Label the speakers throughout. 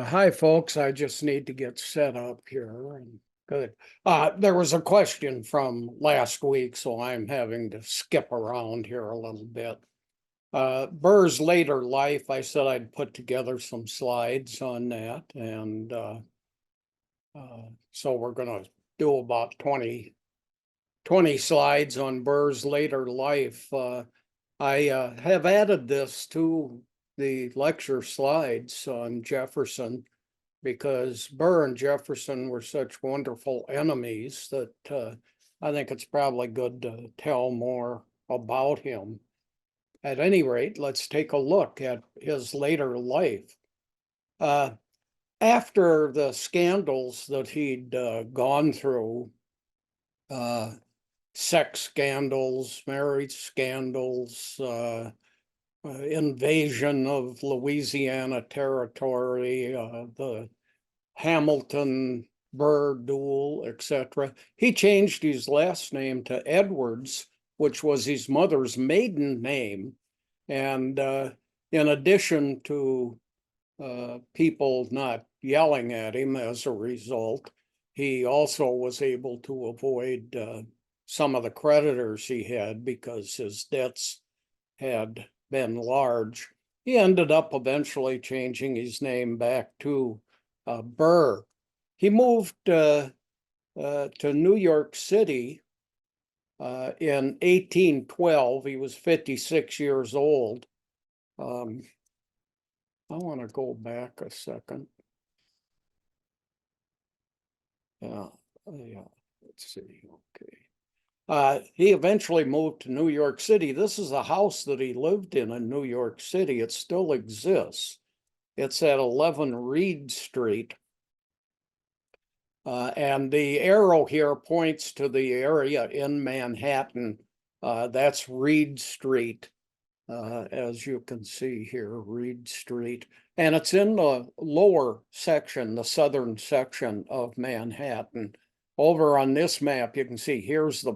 Speaker 1: Hi, folks. I just need to get set up here. And good. There was a question from last week, so I'm having to skip around here a little bit. Burr's later life, I said I'd put together some slides on that. And so we're going to do about 20 slides on Burr's later life. I have added this to the lecture slides on Jefferson because Burr and Jefferson were such wonderful enemies that I think it's probably good to tell more about him. At any rate, let's take a look at his later life. Uh, After the scandals that he'd gone through, uh, sex scandals, marriage scandals, invasion of Louisiana territory, the Hamilton Burr duel, etc. He changed his last name to Edwards, which was his mother's maiden name. And in addition to people not yelling at him as a result, he also was able to avoid some of the creditors he had because his debts had been large. He ended up eventually changing his name back to Burr. He moved to New York City in 1812. He was 56 years old. I want to go back a second. Yeah, let's see. Okay. He eventually moved to New York City. This is a house that he lived in New York City. It still exists. It's at 11 Reed Street. And the arrow here points to the area in Manhattan. That's Reed Street, as you can see here, Reed Street. And it's in the lower section, the southern section of Manhattan. Over on this map, you can see here's the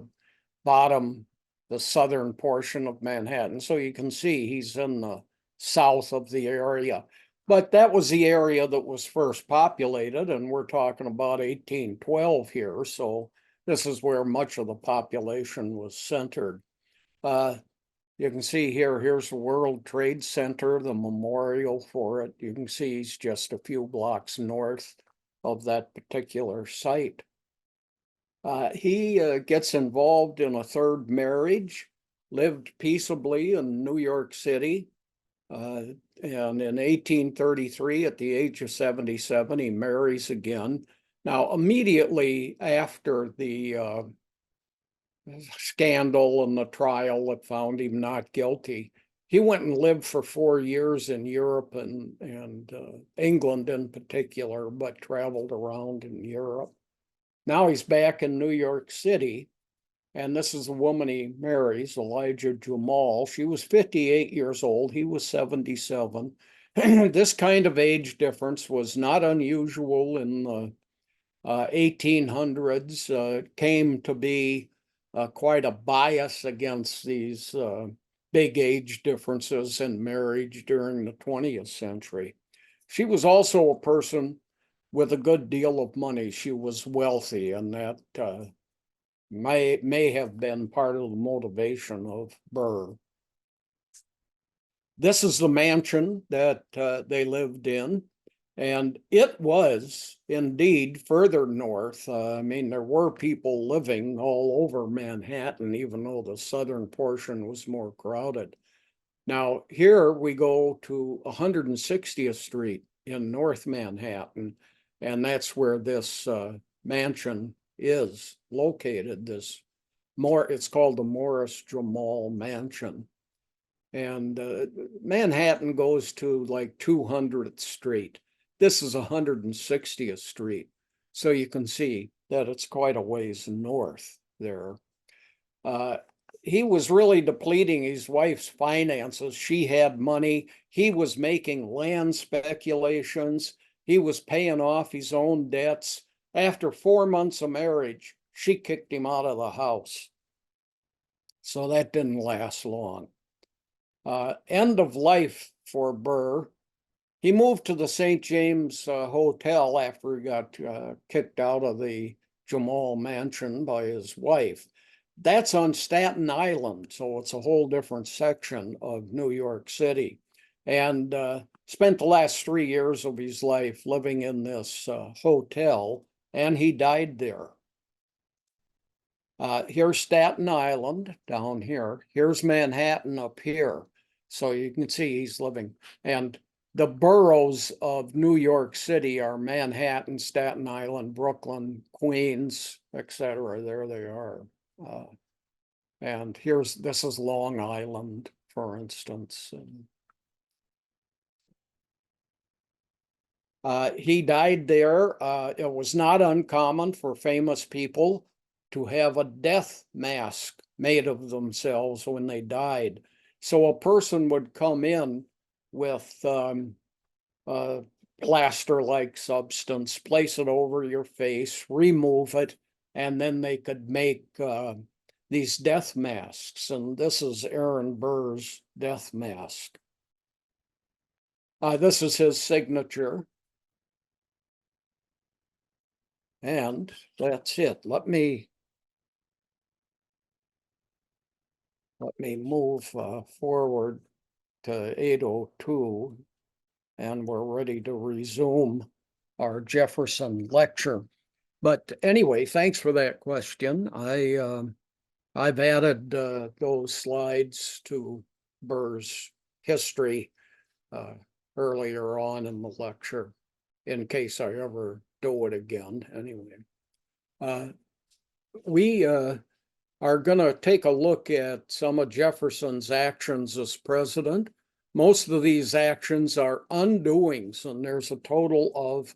Speaker 1: bottom, the southern portion of Manhattan. So you can see he's in the south of the area. But that was the area that was first populated, and we're talking about 1812 here. So this is where much of the population was centered. You can see here's the World Trade Center, the memorial for it. You can see he's just a few blocks north of that particular site. He gets involved in a third marriage, lived peaceably in New York City. And in 1833, at the age of 77, he marries again. Now, immediately after the scandal and the trial that found him not guilty, he went and lived for 4 years in Europe and England in particular, but traveled around in Europe. Now he's back in New York City, and this is the woman he marries, Elijah Jamal. She was 58 years old. He was 77. This kind of age difference was not unusual in the 1800s. Came to be quite a bias against these big age differences in marriage during the 20th century. She was also a person with a good deal of money. She was wealthy, and that may have been part of the motivation of Burr. This is the mansion that they lived in, and it was indeed further north. I mean, there were people living all over Manhattan, even though the southern portion was more crowded. Now, here we go to 160th Street in North Manhattan, and that's where this mansion is located. It's called the Morris Jamal Mansion. And Manhattan goes to like 200th Street. This is 160th Street. So you can see that it's quite a ways north there. He was really depleting his wife's finances. She had money. He was making land speculations. He was paying off his own debts. After 4 months of marriage, she kicked him out of the house. So that didn't last long. End of life for Burr. He moved to the St. James Hotel after he got kicked out of the Jamal Mansion by his wife. That's on Staten Island, so it's a whole different section of New York City. And spent the last 3 years of his life living in this hotel, and he died there. Here's Staten Island down here. Here's Manhattan up here. So you can see he's living. And the boroughs of New York City are Manhattan, Staten Island, Brooklyn, Queens, etc. There they are. And this is Long Island, for instance. He died there. It was not uncommon for famous people to have a death mask made of themselves when they died. So a person would come in with plaster-like substance, place it over your face, remove it, and then they could make these death masks. And this is Aaron Burr's death mask. This is his signature. And that's it. Let me move forward to 8:02, and we're ready to resume our Jefferson lecture. But anyway, thanks for that question. I've added those slides to Burr's history earlier on in the lecture, in case I ever do it again. Anyway, we are going to take a look at some of Jefferson's actions as president. Most of these actions are undoings, and there's a total of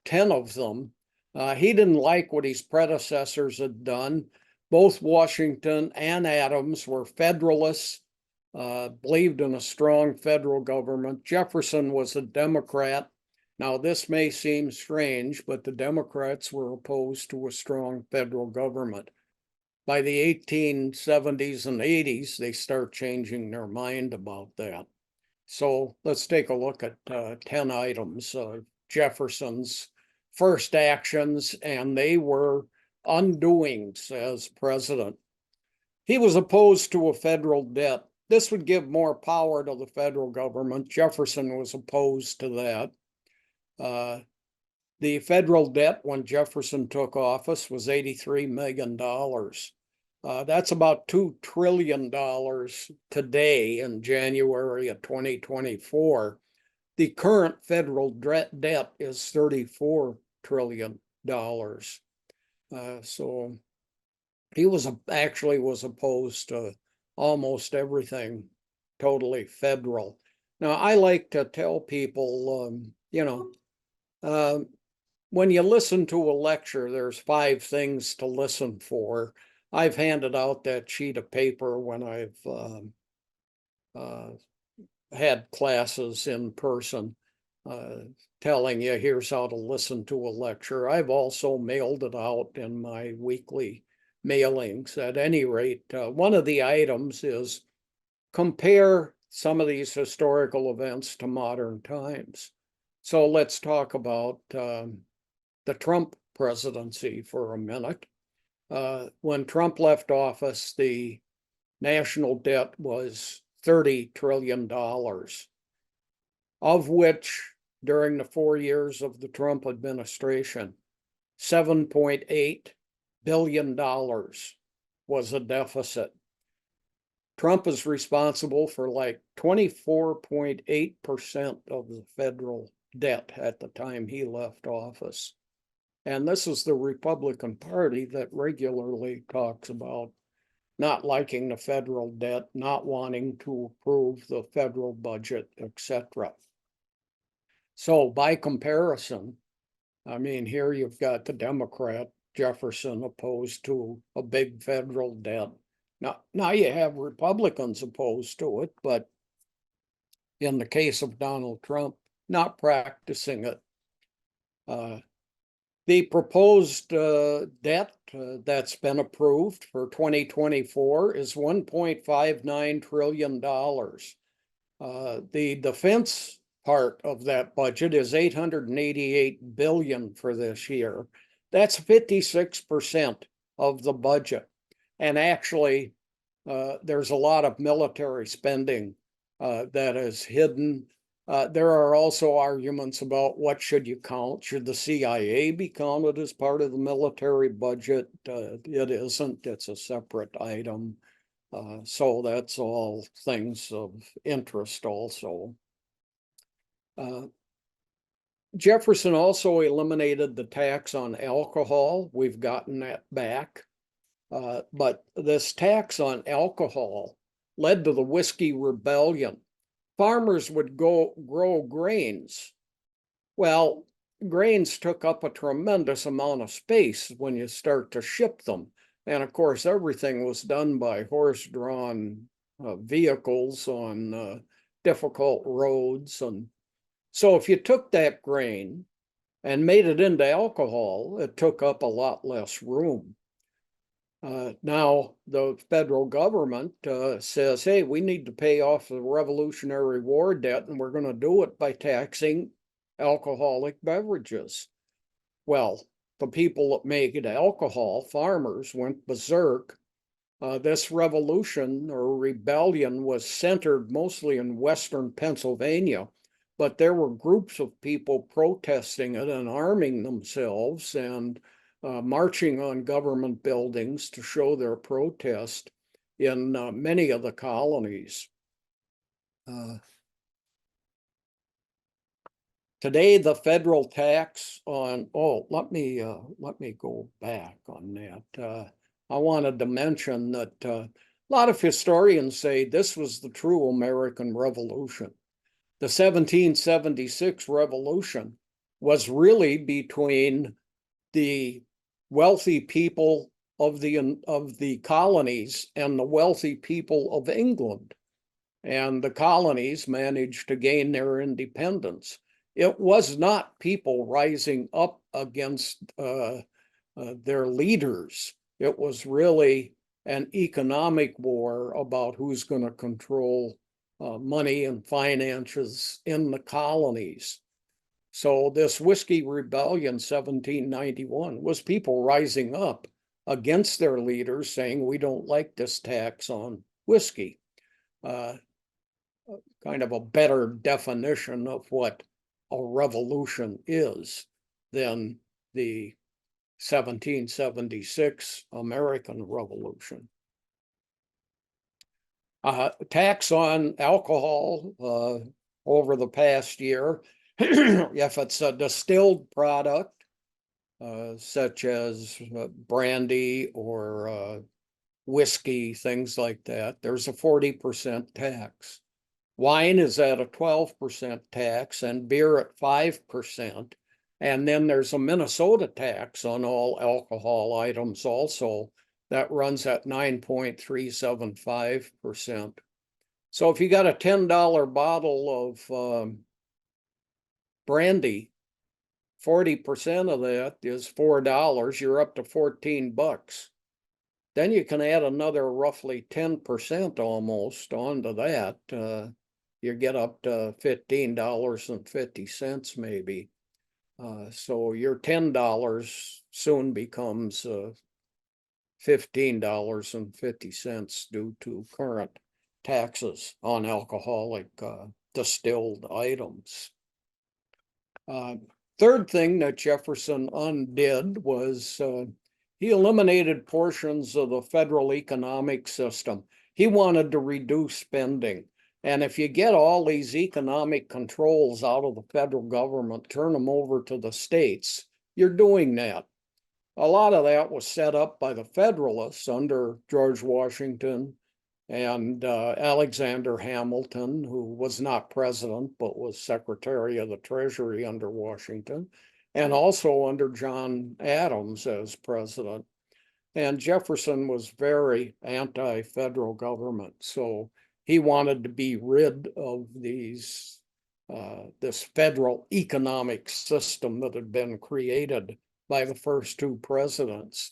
Speaker 1: 10 of them. He didn't like what his predecessors had done. Both Washington and Adams were Federalists, believed in a strong federal government. Jefferson was a Democrat. Now, this may seem strange, but the Democrats were opposed to a strong federal government. By the 1870s and 80s, they start changing their mind about that. So let's take a look at 10 items of Jefferson's first actions, and they were undoings as president. He was opposed to a federal debt. This would give more power to the federal government. Jefferson was opposed to that. The federal debt when Jefferson took office was $83 million. That's about $2 trillion today in January of 2024. The current federal debt is $34 trillion. So he actually was opposed to almost everything totally federal. Now, I like to tell people, when you listen to a lecture, there's 5 things to listen for. I've handed out that sheet of paper when I've had classes in person, telling you here's how to listen to a lecture. I've also mailed it out in my weekly mailings. At any rate, one of the items is compare some of these historical events to modern times. So let's talk about the Trump presidency for a minute. When Trump left office, the national debt was $30 trillion, of which during the 4 years of the Trump administration, $7.8 billion was a deficit. Trump is responsible for like 24.8% of the federal debt at the time he left office. And this is the Republican Party that regularly talks about not liking the federal debt, not wanting to approve the federal budget, etc. So by comparison, I mean, here you've got the Democrat Jefferson opposed to a big federal debt. Now you have Republicans opposed to it, but in the case of Donald Trump, not practicing it. The proposed debt that's been approved for 2024 is $1.59 trillion. The defense part of that budget is 888 billion for this year. That's 56% of the budget. And actually, there's a lot of military spending that is hidden. There are also arguments about what should you count. Should the CIA be counted as part of the military budget? It isn't. It's a separate item. So that's all things of interest also. Jefferson also eliminated the tax on alcohol. We've gotten that back. But this tax on alcohol led to the Whiskey Rebellion. Farmers would go grow grains. Well, grains took up a tremendous amount of space when you start to ship them. And of course, everything was done by horse-drawn vehicles on difficult roads. And so if you took that grain and made it into alcohol, it took up a lot less room. Now the federal government says, hey, we need to pay off the Revolutionary War debt, and we're going to do it by taxing alcoholic beverages. Well, the people that make it alcohol, farmers, went berserk. This revolution or rebellion was centered mostly in Western Pennsylvania, but there were groups of people protesting it and arming themselves and marching on government buildings to show their protest in many of the colonies. Today, the federal tax on, let me go back on that. I wanted to mention that a lot of historians say this was the true American Revolution. The 1776 Revolution was really between the wealthy people of the colonies and the wealthy people of England. And the colonies managed to gain their independence. It was not people rising up against their leaders. It was really an economic war about who's going to control money and finances in the colonies. So this Whiskey Rebellion 1791 was people rising up against their leaders saying, we don't like this tax on whiskey. Kind of a better definition of what a revolution is than the 1776 American Revolution. Tax on alcohol over the past year, if it's a distilled product, such as brandy or whiskey, things like that, there's a 40% tax. Wine is at a 12% tax and beer at 5%. And then there's a Minnesota tax on all alcohol items also that runs at 9.375%. So if you got a $10 bottle of brandy, 40% of that is $4, you're up to $14. Then you can add another roughly 10% almost onto that. You get up to $15.50 maybe. So your $10 soon becomes $15.50 due to current taxes on alcoholic distilled items. Third thing that Jefferson undid was he eliminated portions of the federal economic system. He wanted to reduce spending. And if you get all these economic controls out of the federal government, turn them over to the states, you're doing that. A lot of that was set up by the Federalists under George Washington and Alexander Hamilton, who was not president, but was Secretary of the Treasury under Washington, and also under John Adams as president. And Jefferson was very anti-federal government. So he wanted to be rid of this federal economic system that had been created by the first two presidents.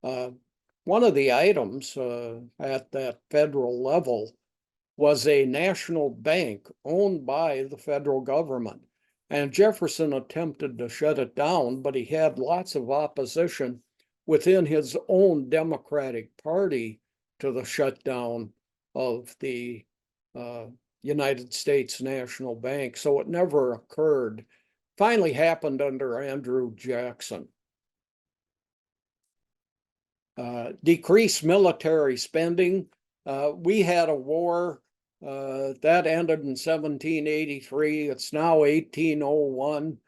Speaker 1: One of the items at that federal level was a national bank owned by the federal government. And Jefferson attempted to shut it down, but he had lots of opposition within his own Democratic Party to the shutdown of the United States National Bank. So it never occurred. Finally happened under Andrew Jackson. Decreased military spending. We had a war that ended in 1783. It's now 1801.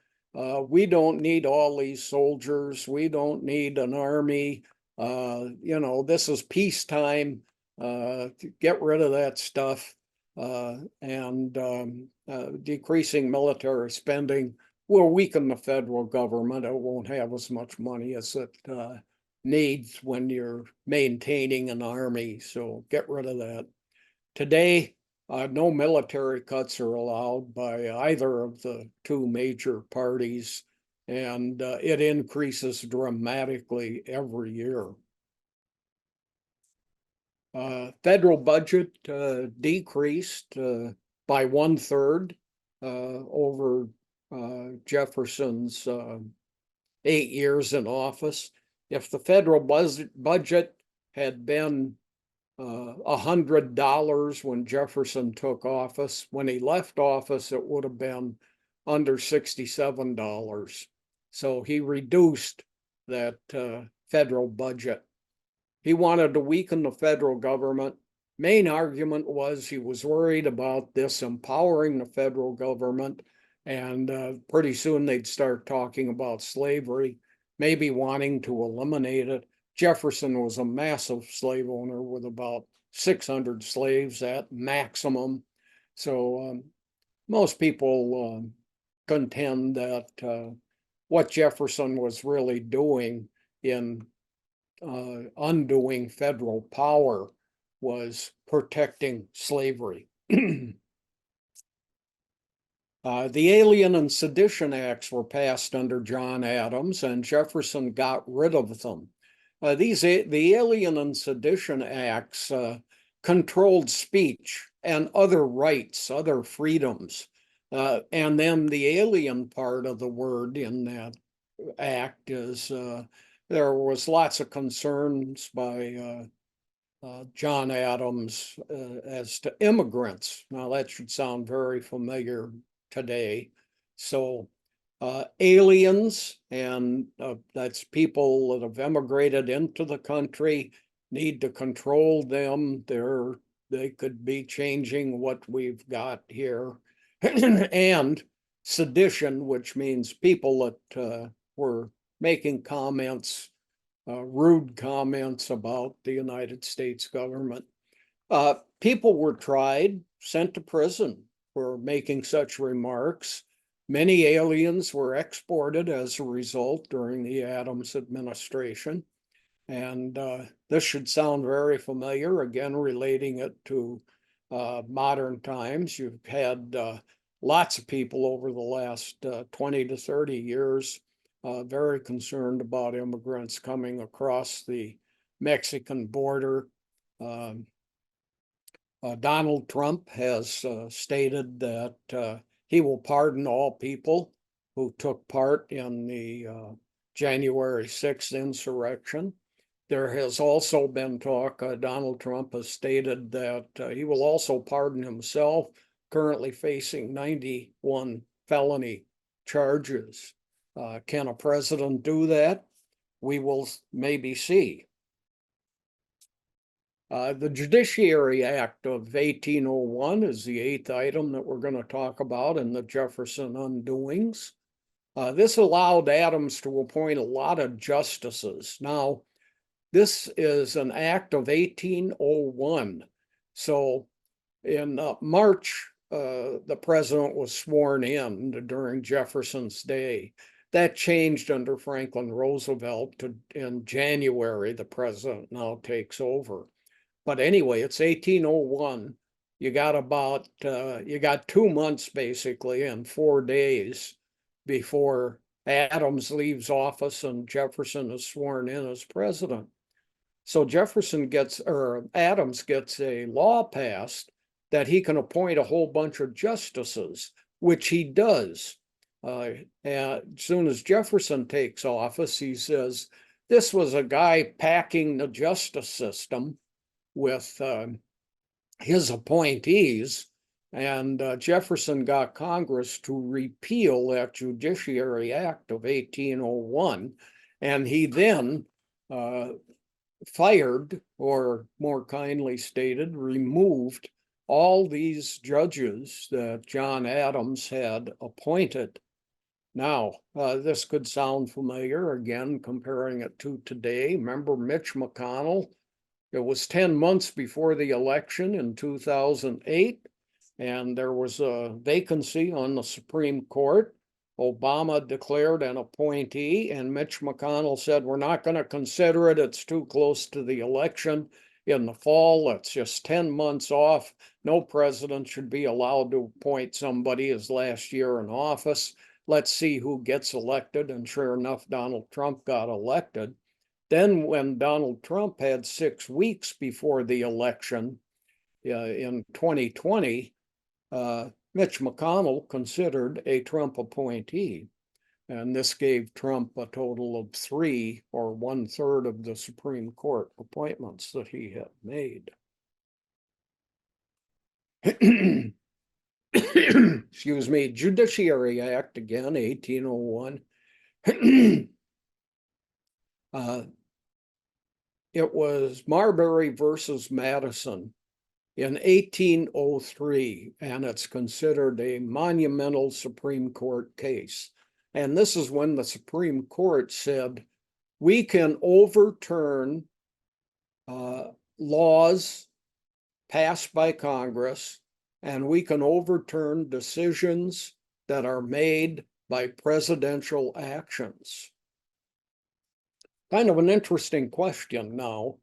Speaker 1: We don't need all these soldiers. We don't need an army. This is peacetime. Get rid of that stuff. Decreasing military spending will weaken the federal government. It won't have as much money as it needs when you're maintaining an army. So get rid of that. Today, no military cuts are allowed by either of the two major parties, and it increases dramatically every year. Federal budget decreased by 1/3 over Jefferson's 8 years in office. If the federal budget had been $100 when Jefferson took office, when he left office, it would have been under $67. So he reduced that federal budget. He wanted to weaken the federal government. Main argument was he was worried about disempowering the federal government, and pretty soon they'd start talking about slavery, maybe wanting to eliminate it. Jefferson was a massive slave owner with about 600 slaves at maximum. So most people contend that what Jefferson was really doing in undoing federal power was protecting slavery. The Alien and Sedition Acts were passed under John Adams, and Jefferson got rid of them. The Alien and Sedition Acts controlled speech and other rights, other freedoms. And then the alien part of the word in that act is there was lots of concerns by John Adams as to immigrants. Now that should sound very familiar today. So aliens, and that's people that have emigrated into the country, need to control them. They could be changing what we've got here. And sedition, which means people that were making comments, rude comments about the United States government. People were tried, sent to prison for making such remarks. Many aliens were exported as a result during the Adams administration. And this should sound very familiar, again, relating it to modern times. You've had lots of people over the last 20 to 30 years very concerned about immigrants coming across the Mexican border. Donald Trump has stated that he will pardon all people who took part in the January 6th insurrection. There has also been talk, Donald Trump has stated that he will also pardon himself, currently facing 91 felony charges. Can a president do that? We will maybe see. The Judiciary Act of 1801 is the 8th item that we're going to talk about in the Jefferson undoings. This allowed Adams to appoint a lot of justices. Now, this is an act of 1801. So in March, the president was sworn in during Jefferson's day. That changed under Franklin Roosevelt in January. The president now takes over. But anyway, it's 1801. You got 2 months basically and 4 days before Adams leaves office and Jefferson is sworn in as president. So Adams gets a law passed that he can appoint a whole bunch of justices, which he does. And as soon as Jefferson takes office, he says, this was a guy packing the justice system with his appointees, and Jefferson got Congress to repeal that Judiciary Act of 1801, and he then fired, or more kindly stated, removed all these judges that John Adams had appointed. Now, this could sound familiar, again, comparing it to today. Remember Mitch McConnell? It was 10 months before the election in 2008, and there was a vacancy on the Supreme Court. Obama declared an appointee, and Mitch McConnell said, we're not going to consider it. It's too close to the election in the fall. It's just 10 months off. No president should be allowed to appoint somebody his last year in office. Let's see who gets elected. And sure enough, Donald Trump got elected. Then when Donald Trump had 6 weeks before the election in 2020, Mitch McConnell considered a Trump appointee. And this gave Trump a total of 3, or 1/3 of the Supreme Court appointments that he had made. Excuse me, Judiciary Act, again, 1801. It was Marbury versus Madison in 1803, and it's considered a monumental Supreme Court case. And this is when the Supreme Court said, we can overturn laws passed by Congress, and we can overturn decisions that are made by presidential actions. Kind of an interesting question now.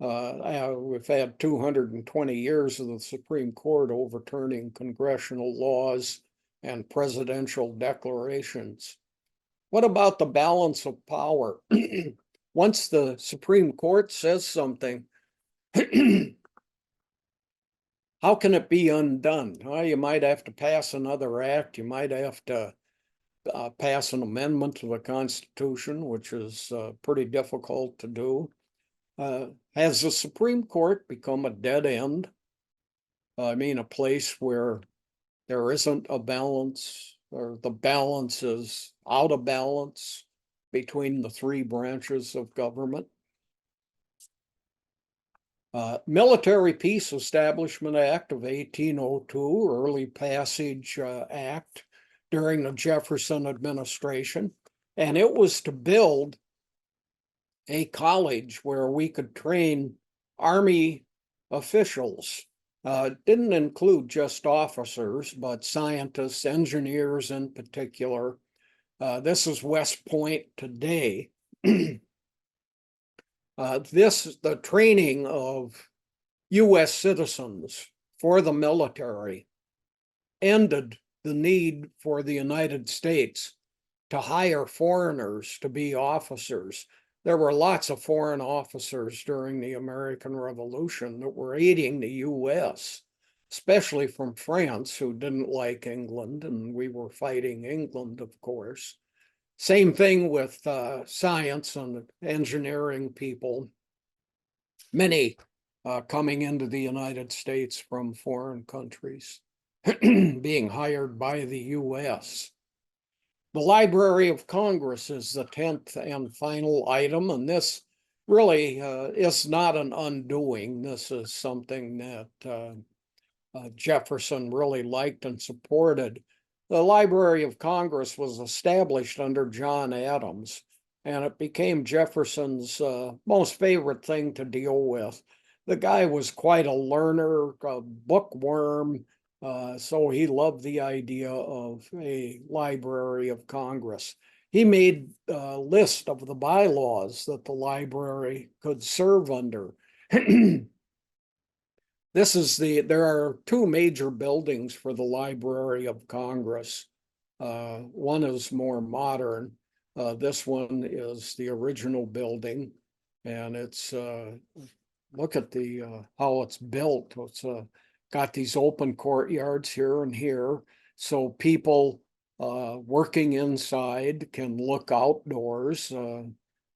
Speaker 1: We've had 220 years of the Supreme Court overturning congressional laws and presidential declarations. What about the balance of power? Once the Supreme Court says something, how can it be undone? Well, you might have to pass another act. You might have to pass an amendment to the Constitution, which is pretty difficult to do. Has the Supreme Court become a dead end? I mean, a place where there isn't a balance, or the balance is out of balance between the 3 branches of government? Military Peace Establishment Act of 1802, early passage act during the Jefferson administration, and it was to build a college where we could train Army officials. Didn't include just officers, but scientists, engineers in particular. This is West Point today. The training of U.S. citizens for the military ended the need for the United States to hire foreigners to be officers. There were lots of foreign officers during the American Revolution that were aiding the U.S., especially from France, who didn't like England, and we were fighting England, of course. Same thing with science and engineering people, many coming into the United States from foreign countries, being hired by the U.S. The Library of Congress is the 10th and final item, and this really is not an undoing. This is something that Jefferson really liked and supported. The Library of Congress was established under John Adams, and it became Jefferson's most favorite thing to deal with. The guy was quite a learner, a bookworm, so he loved the idea of a Library of Congress. He made a list of the bylaws that the library could serve under. There are 2 major buildings for the Library of Congress. One is more modern. This one is the original building, and it's, look at how it's built. It's a got these open courtyards here and here, so people working inside can look outdoors.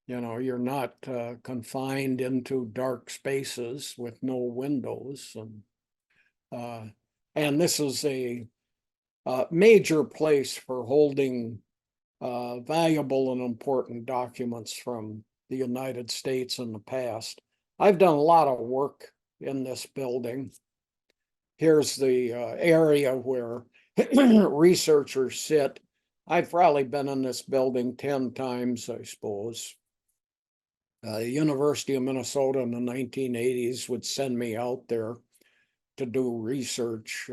Speaker 1: You're not confined into dark spaces with no windows. And this is a major place for holding valuable and important documents from the United States in the past. I've done a lot of work in this building. Here's the area where researchers sit. I've probably been in this building 10 times, I suppose. The University of Minnesota in the 1980s would send me out there to do research.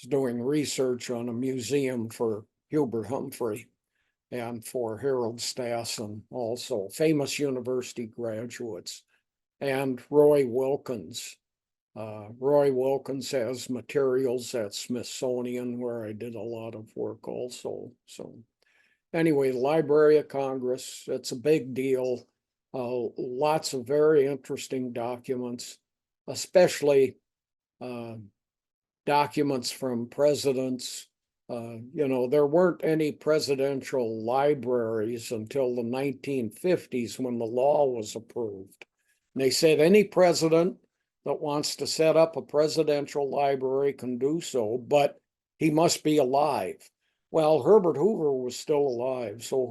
Speaker 1: Doing research on a museum for Hubert Humphrey and for Harold Stassen, also famous university graduates, and Roy Wilkins. Roy Wilkins has materials at Smithsonian where I did a lot of work also. So anyway, Library of Congress, it's a big deal. Lots of very interesting documents, especially documents from presidents. There weren't any presidential libraries until the 1950s when the law was approved. And they said any president that wants to set up a presidential library can do so, but he must be alive. Well, Herbert Hoover was still alive, so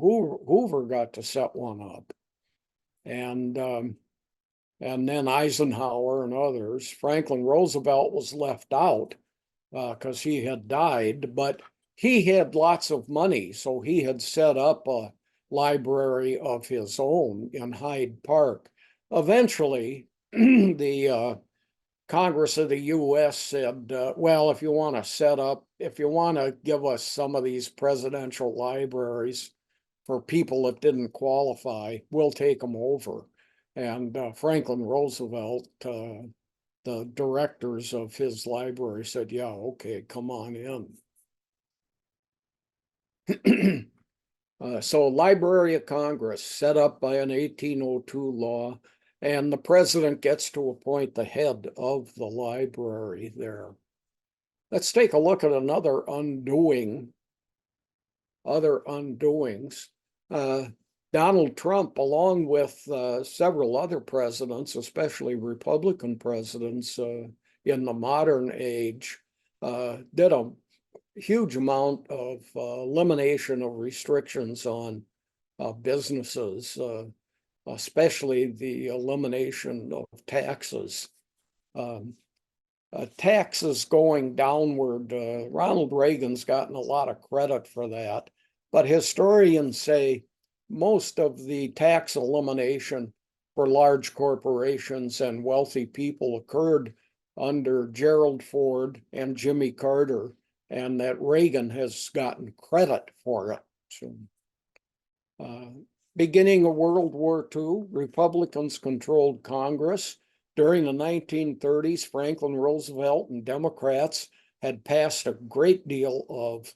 Speaker 1: Hoover got to set one up. And then Eisenhower and others. Franklin Roosevelt was left out because he had died, but he had lots of money, so he had set up a library of his own in Hyde Park. Eventually, the Congress of the U.S. said, well, if you want to give us some of these presidential libraries for people that didn't qualify, we'll take them over. And Franklin Roosevelt, the directors of his library said, yeah, okay, come on in. So Library of Congress set up by an 1802 law, and the president gets to appoint the head of the library there. Let's take a look at other undoings. Donald Trump, along with several other presidents, especially Republican presidents in the modern age, did a huge amount of elimination of restrictions on businesses, especially the elimination of taxes. Taxes going downward, Ronald Reagan's gotten a lot of credit for that, but historians say most of the tax elimination for large corporations and wealthy people occurred under Gerald Ford and Jimmy Carter, and that Reagan has gotten credit for it. So, beginning of World War II, Republicans controlled Congress. During the 1930s, Franklin Roosevelt and Democrats had passed a great deal of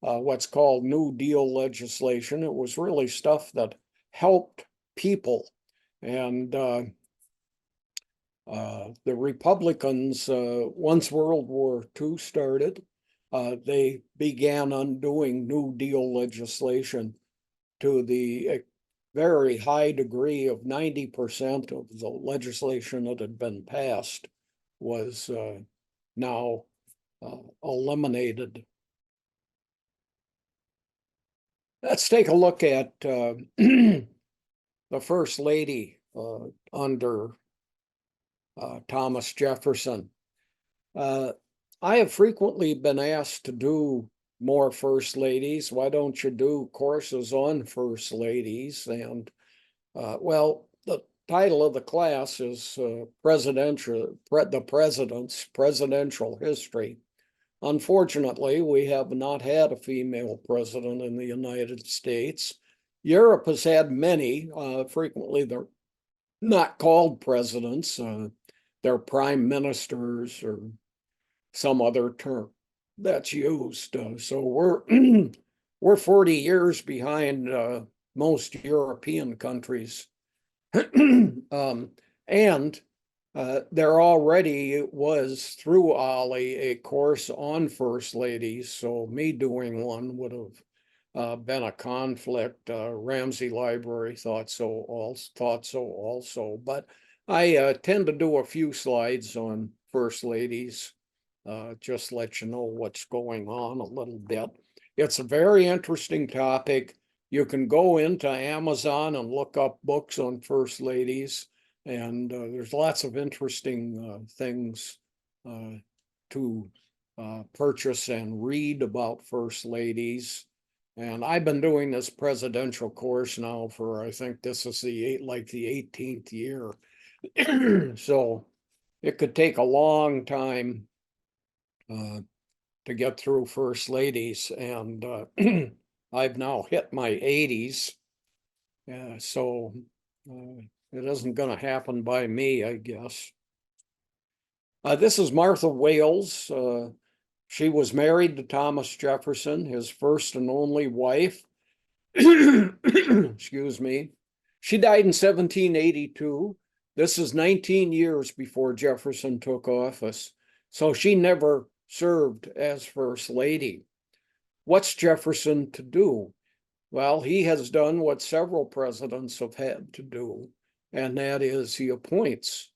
Speaker 1: what's called New Deal legislation. It was really stuff that helped people. And the Republicans, once World War II started, they began undoing New Deal legislation to the very high degree of 90% of the legislation that had been passed was now eliminated. Let's take a look at the First Lady under Thomas Jefferson. I have frequently been asked to do more First Ladies. Why don't you do courses on First Ladies? And well, the title of the class is the President's Presidential History. Unfortunately, we have not had a female president in the United States. Europe has had many. Frequently, they're not called presidents. They're prime ministers or some other term that's used. So we're 40 years behind most European countries. And There already was through OLLI a course on first ladies, so me doing one would have been a conflict. Ramsey Library thought so also, but I tend to do a few slides on first ladies, just let you know what's going on a little bit. It's a very interesting topic. You can go into Amazon and look up books on first ladies, and there's lots of interesting things to purchase and read about first ladies. And I've been doing this presidential course now for, I think this is the 18th year. So it could take a long time to get through first ladies, and I've now hit my 80s, so it isn't going to happen by me, I guess. This is Martha Wales. She was married to Thomas Jefferson, his first and only wife. Excuse me. She died in 1782. This is 19 years before Jefferson took office, so she never served as First Lady. What's Jefferson to do? Well, he has done what several presidents have had to do, and that is he appoints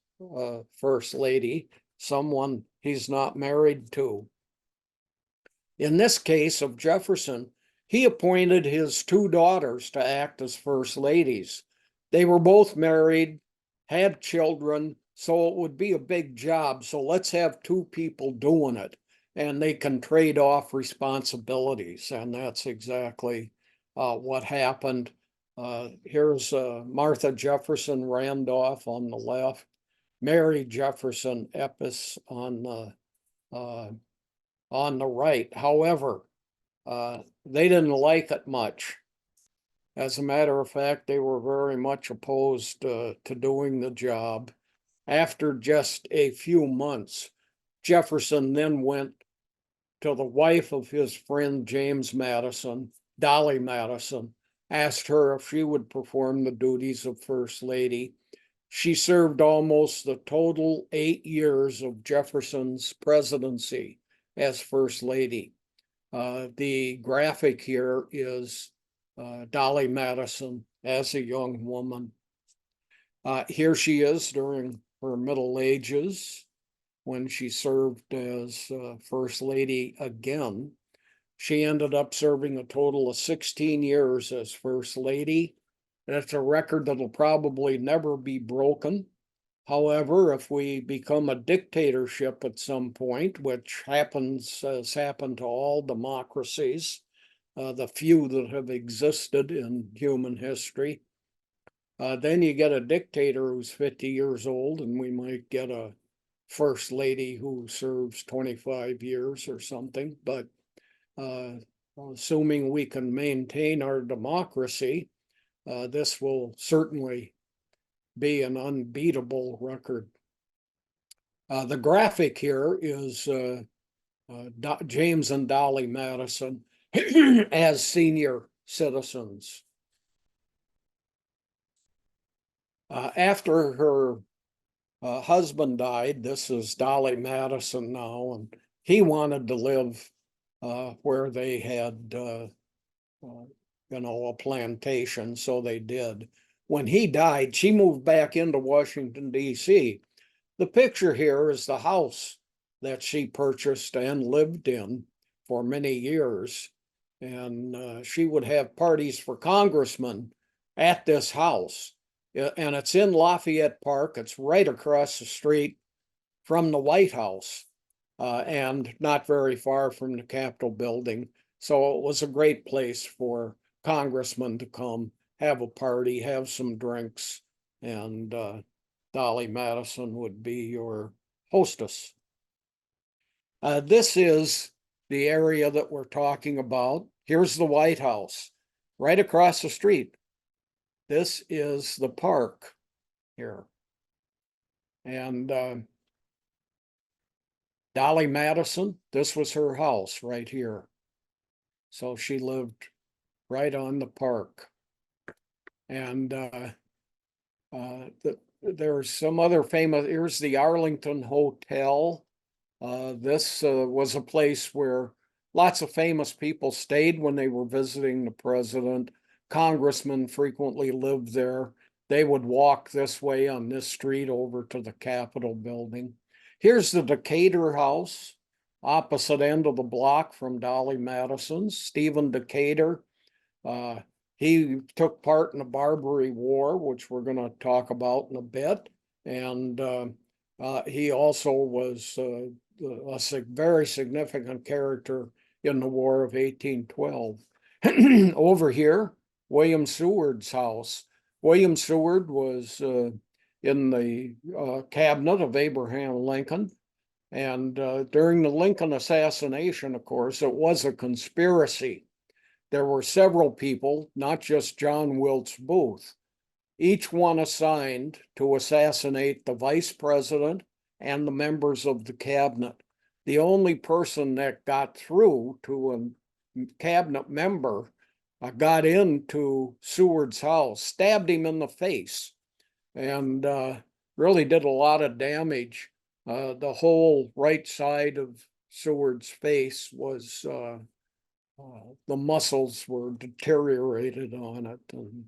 Speaker 1: First Lady, someone he's not married to. In this case of Jefferson, he appointed his two daughters to act as First Ladies. They were both married, had children, so it would be a big job. So let's have two people doing it, and they can trade off responsibilities. And that's exactly what happened. Here's Martha Jefferson Randolph on the left, Mary Jefferson Epps on the right. However, they didn't like it much. As a matter of fact, they were very much opposed to doing the job. After just a few months, Jefferson then went to the wife of his friend James Madison, Dolly Madison, asked her if she would perform the duties of First Lady. She served almost the total 8 years of Jefferson's presidency as First Lady. The graphic here is Dolly Madison as a young woman. Here she is during her Middle Ages when she served as First Lady again. She ended up serving a total of 16 years as First Lady. That's a record that'll probably never be broken. However, if we become a dictatorship at some point, which has happened to all democracies, the few that have existed in human history, then you get a dictator who's 50 years old, and we might get a First Lady who serves 25 years or something. But assuming we can maintain our democracy, this will certainly be an unbeatable record. The graphic here is James and Dolly Madison as senior citizens. After her husband died, this is Dolly Madison now, and he wanted to live where they had, a plantation, so they did. When he died, she moved back into Washington, D.C. The picture here is the house that she purchased and lived in for many years. And she would have parties for congressmen at this house. And it's in Lafayette Park. It's right across the street from the White House and not very far from the Capitol building. So it was a great place for congressmen to come, have a party, have some drinks, and Dolly Madison would be your hostess. This is the area that we're talking about. Here's the White House, right across the street. This is the park here. And Dolly Madison, this was her house right here. So she lived right on the park. And there's some other famous, here's the Arlington Hotel. This was a place where lots of famous people stayed when they were visiting the president. Congressmen frequently lived there. They would walk this way on this street over to the Capitol building. Here's the Decatur House, opposite end of the block from Dolly Madison's. Stephen Decatur. He took part in the Barbary War, which we're going to talk about in a bit. And he also was a very significant character in the War of 1812. Over here, William Seward's house. William Seward was in the cabinet of Abraham Lincoln. And during the Lincoln assassination, of course, it was a conspiracy. There were several people, not just John Wilkes Booth, each one assigned to assassinate the vice president and the members of the cabinet. The only person that got through to a cabinet member got into Seward's house, stabbed him in the face, and really did a lot of damage. The whole right side of Seward's face was, the muscles were deteriorated on it. And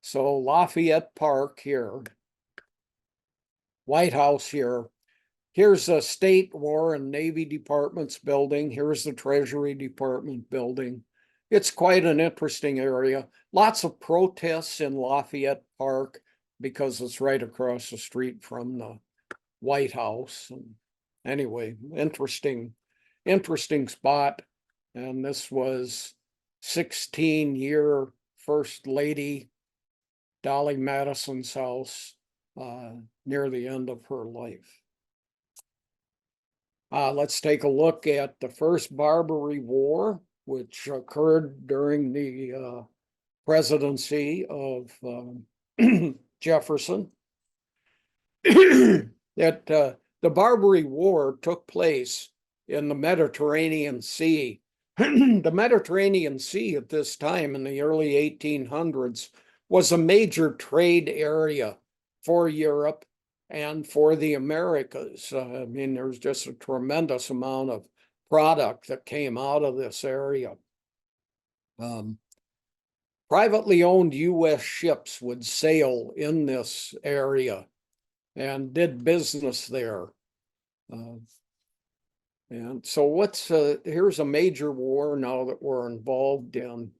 Speaker 1: so Lafayette Park here, White House here. Here's the State War and Navy Department's building. Here's the Treasury Department building. It's quite an interesting area. Lots of protests in Lafayette Park because it's right across the street from the White House. And anyway, interesting spot. And this was 16-year First Lady Dolly Madison's house near the end of her life. Let's take a look at the First Barbary War, which occurred during the presidency of Jefferson. The Barbary War took place in the Mediterranean Sea. The Mediterranean Sea at this time in the early 1800s was a major trade area for Europe and for the Americas. I mean, there's just a tremendous amount of product that came out of this area. Privately owned U.S. ships would sail in this area and did business there. And so here's a major war now that we're involved in.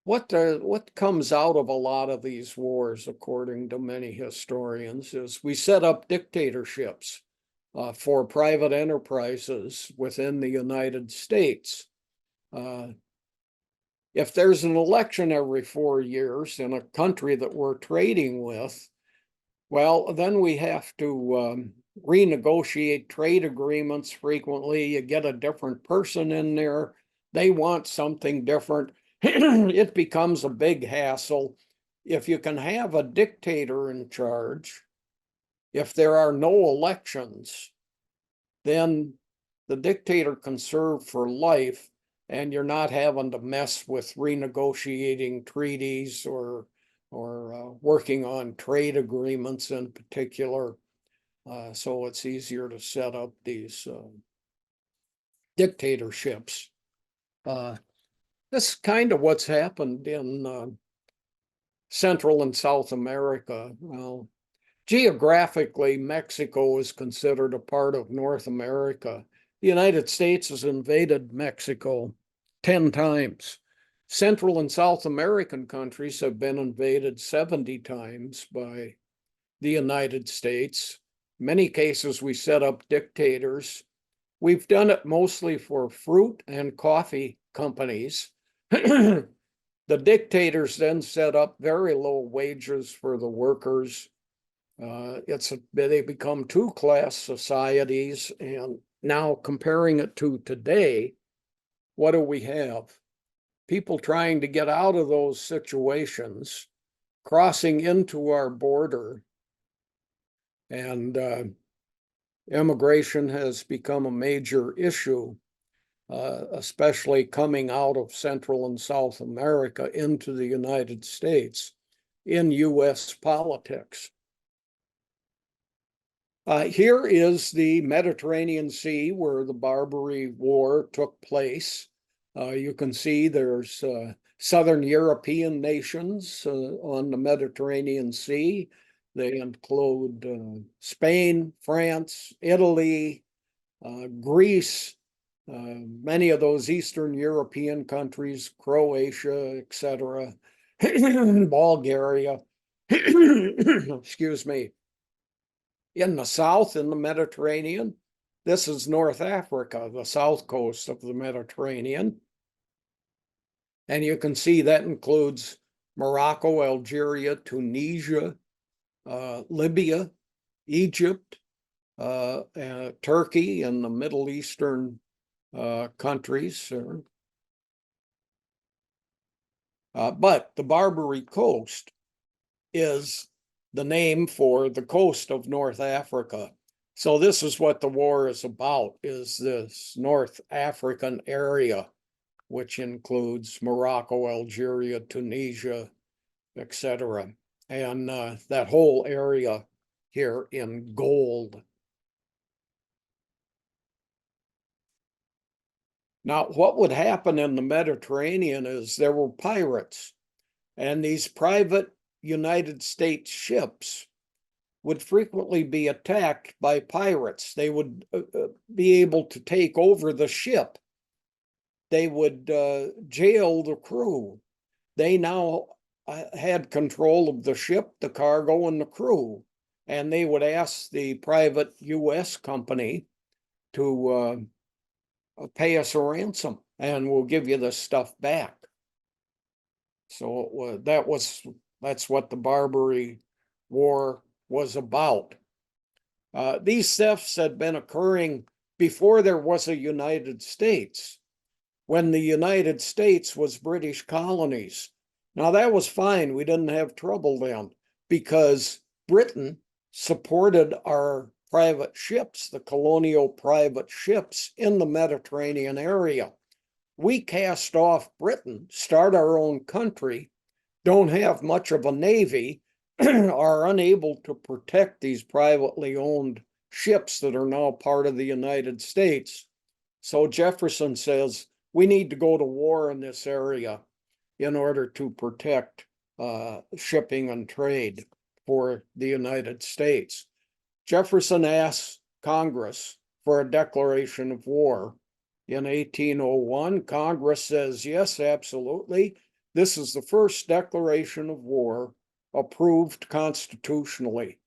Speaker 1: What comes out of a lot of these wars, according to many historians, is we set up dictatorships for private enterprises within the United States. If there's an election every 4 years in a country that we're trading with, well, then we have to renegotiate trade agreements frequently. You get a different person in there. They want something different. It becomes a big hassle. If you can have a dictator in charge, if there are no elections, then the dictator can serve for life, and you're not having to mess with renegotiating treaties or working on trade agreements in particular. So it's easier to set up these dictatorships. This is kind of what's happened in Central and South America. Well, geographically, Mexico is considered a part of North America. The United States has invaded Mexico 10 times. Central and South American countries have been invaded 70 times by the United States. In many cases, we set up dictators. We've done it mostly for fruit and coffee companies. The dictators then set up very low wages for the workers. They become two-class societies. And now comparing it to today, what do we have? People trying to get out of those situations, crossing into our border, and immigration has become a major issue, especially coming out of Central and South America into the United States in U.S. politics. Here is the Mediterranean Sea where the Barbary War took place. You can see there's Southern European nations on the Mediterranean Sea. They include Spain, France, Italy, Greece, many of those Eastern European countries, Croatia, etc., Bulgaria. Excuse me. In the south, in the Mediterranean, this is North Africa, the south coast of the Mediterranean. And you can see that includes Morocco, Algeria, Tunisia, Libya, Egypt, Turkey, and the Middle Eastern countries. But the Barbary Coast is the name for the coast of North Africa. So this is what the war is about, is this North African area, which includes Morocco, Algeria, Tunisia, etc. And that whole area here in gold. Now, what would happen in the Mediterranean is there were pirates, and these private United States ships would frequently be attacked by pirates. They would be able to take over the ship. They would jail the crew. They now had control of the ship, the cargo, and the crew. And they would ask the private U.S. company to pay us a ransom, and we'll give you the stuff back. So that's what the Barbary War was about. These thefts had been occurring before there was a United States, when the United States was British colonies. Now that was fine. We didn't have trouble then because Britain supported our private ships, the colonial private ships in the Mediterranean area. We cast off Britain, start our own country, don't have much of a navy, are unable to protect these privately owned ships that are now part of the United States. So Jefferson says, we need to go to war in this area in order to protect shipping and trade for the United States. Jefferson asks Congress for a declaration of war. In 1801, Congress says, yes, absolutely. This is the first declaration of war approved constitutionally.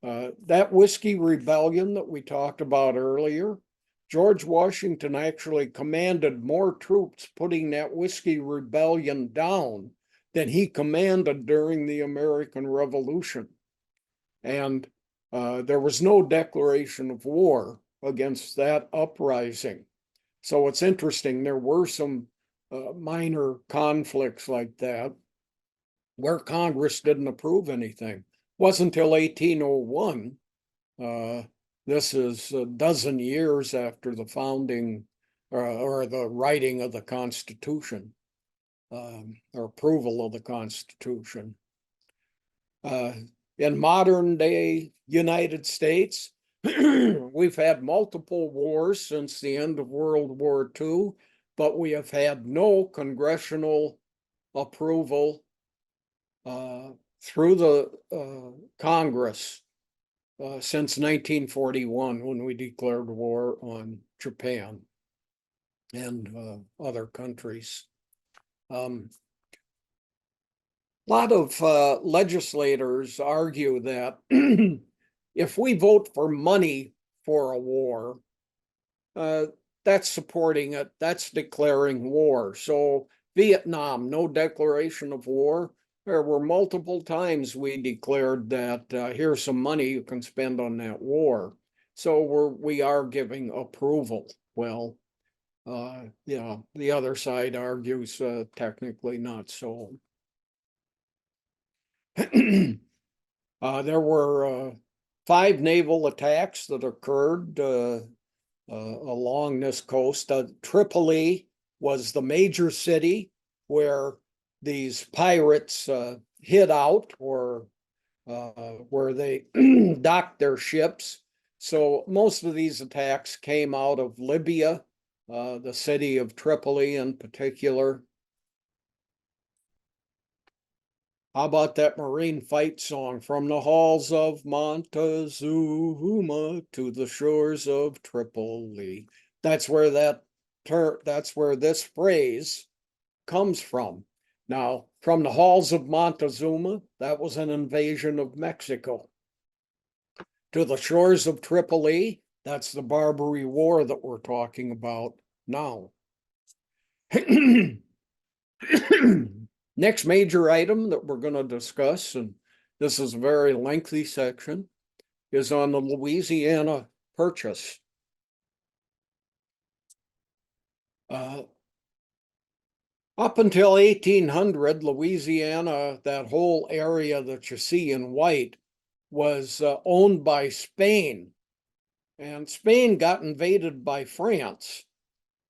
Speaker 1: That Whiskey Rebellion that we talked about earlier, George Washington actually commanded more troops putting that Whiskey Rebellion down than he commanded during the American Revolution. And there was no declaration of war against that uprising. So it's interesting, there were some minor conflicts like that where Congress didn't approve anything. It wasn't until 1801, this is a dozen years after the founding or the writing of the Constitution, or approval of the Constitution. In modern day United States, we've had multiple wars since the end of World War II, but we have had no congressional approval through the Congress since 1941, when we declared war on Japan and other countries. A lot of legislators argue that if we vote for money for a war, that's supporting it, that's declaring war. So Vietnam, no declaration of war. There were multiple times we declared that here's some money you can spend on that war. So we are giving approval. Well, yeah, the other side argues technically not so. There were 5 naval attacks that occurred along this coast. Tripoli was the major city where these pirates hid out, or where they docked their ships. So most of these attacks came out of Libya, the city of Tripoli in particular. How about that Marine fight song? From the halls of Montezuma to the shores of Tripoli. That's where that's where this phrase comes from. Now, from the halls of Montezuma, that was an invasion of Mexico. To the shores of Tripoli, that's the Barbary War that we're talking about now. Next major item that we're going to discuss, and this is a very lengthy section, is on the Louisiana Purchase. Up until 1800, Louisiana, that whole area that you see in white, was owned by Spain. And Spain got invaded by France.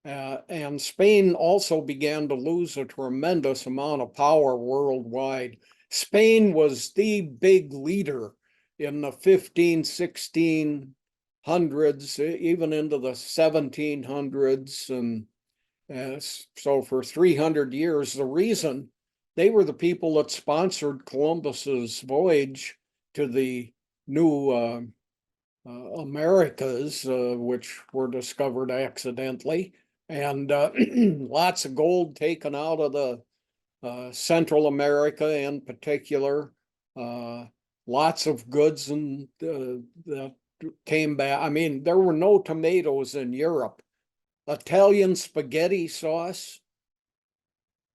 Speaker 1: And Spain also began to lose a tremendous amount of power worldwide. Spain was the big leader in the 1600s, even into the 1700s. And so for 300 years, the reason they were the people that sponsored Columbus's voyage to the new Americas, which were discovered accidentally, and lots of gold taken out of the Central America in particular, lots of goods and that came back. I mean, there were no tomatoes in Europe. Italian spaghetti sauce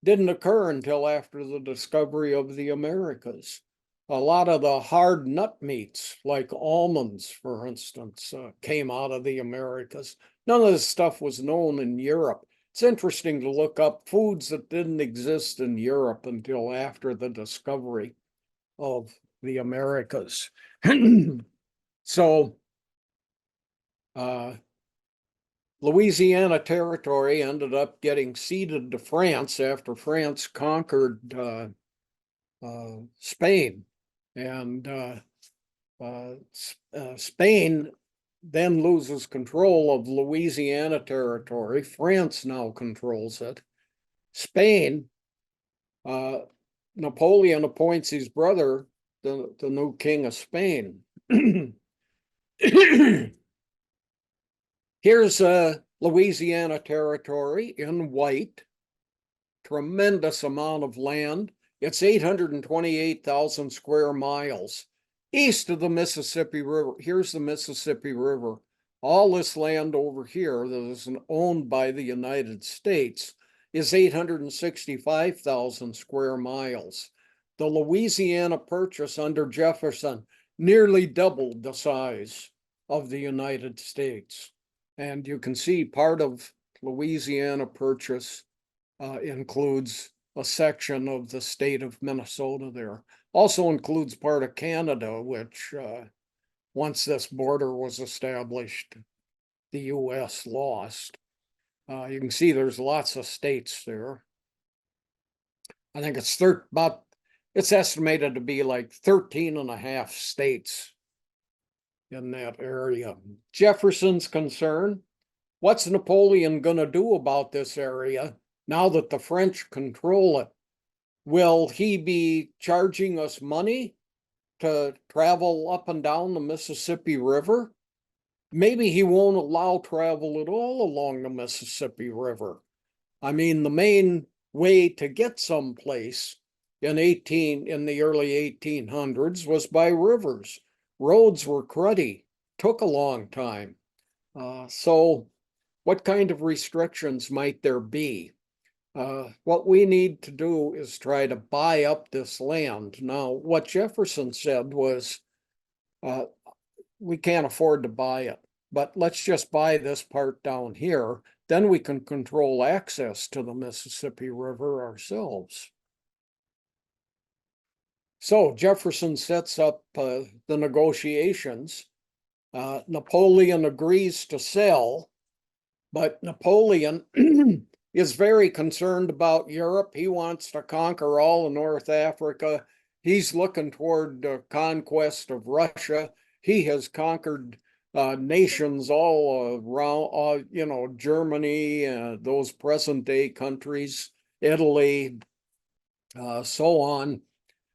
Speaker 1: didn't occur until after the discovery of the Americas. A lot of the hard nut meats, like almonds, for instance, came out of the Americas. None of this stuff was known in Europe. It's interesting to look up foods that didn't exist in Europe until after the discovery of the Americas. So, Louisiana Territory ended up getting ceded to France after France conquered Spain. And Spain then loses control of Louisiana Territory. France now controls it. Spain, Napoleon appoints his brother the new king of Spain. Here's Louisiana Territory in white. Tremendous amount of land. It's 828,000 square miles east of the Mississippi River. Here's the Mississippi River. All this land over here that is owned by the United States is 865,000 square miles. The Louisiana Purchase under Jefferson nearly doubled the size of the United States. And you can see part of Louisiana Purchase includes a section of the state of Minnesota there. Also includes part of Canada, which once this border was established, the US lost. You can see there's lots of states there. I think it's it's estimated to be like 13 and a half states in that area. Jefferson's concern, what's Napoleon going to do about this area now that the French control it? Will he be charging us money to travel up and down the Mississippi River? Maybe he won't allow travel at all along the Mississippi River. I mean, the main way to get someplace in the early 1800s was by rivers. Roads were cruddy, took a long time. So what kind of restrictions might there be? What we need to do is try to buy up this land. Now, what Jefferson said was, we can't afford to buy it, but let's just buy this part down here. Then we can control access to the Mississippi River ourselves. So Jefferson sets up the negotiations. Napoleon agrees to sell, but Napoleon is very concerned about Europe. He wants to conquer all of North Africa. He's looking toward the conquest of Russia. He has conquered nations all around, Germany, those present day countries, Italy, so on,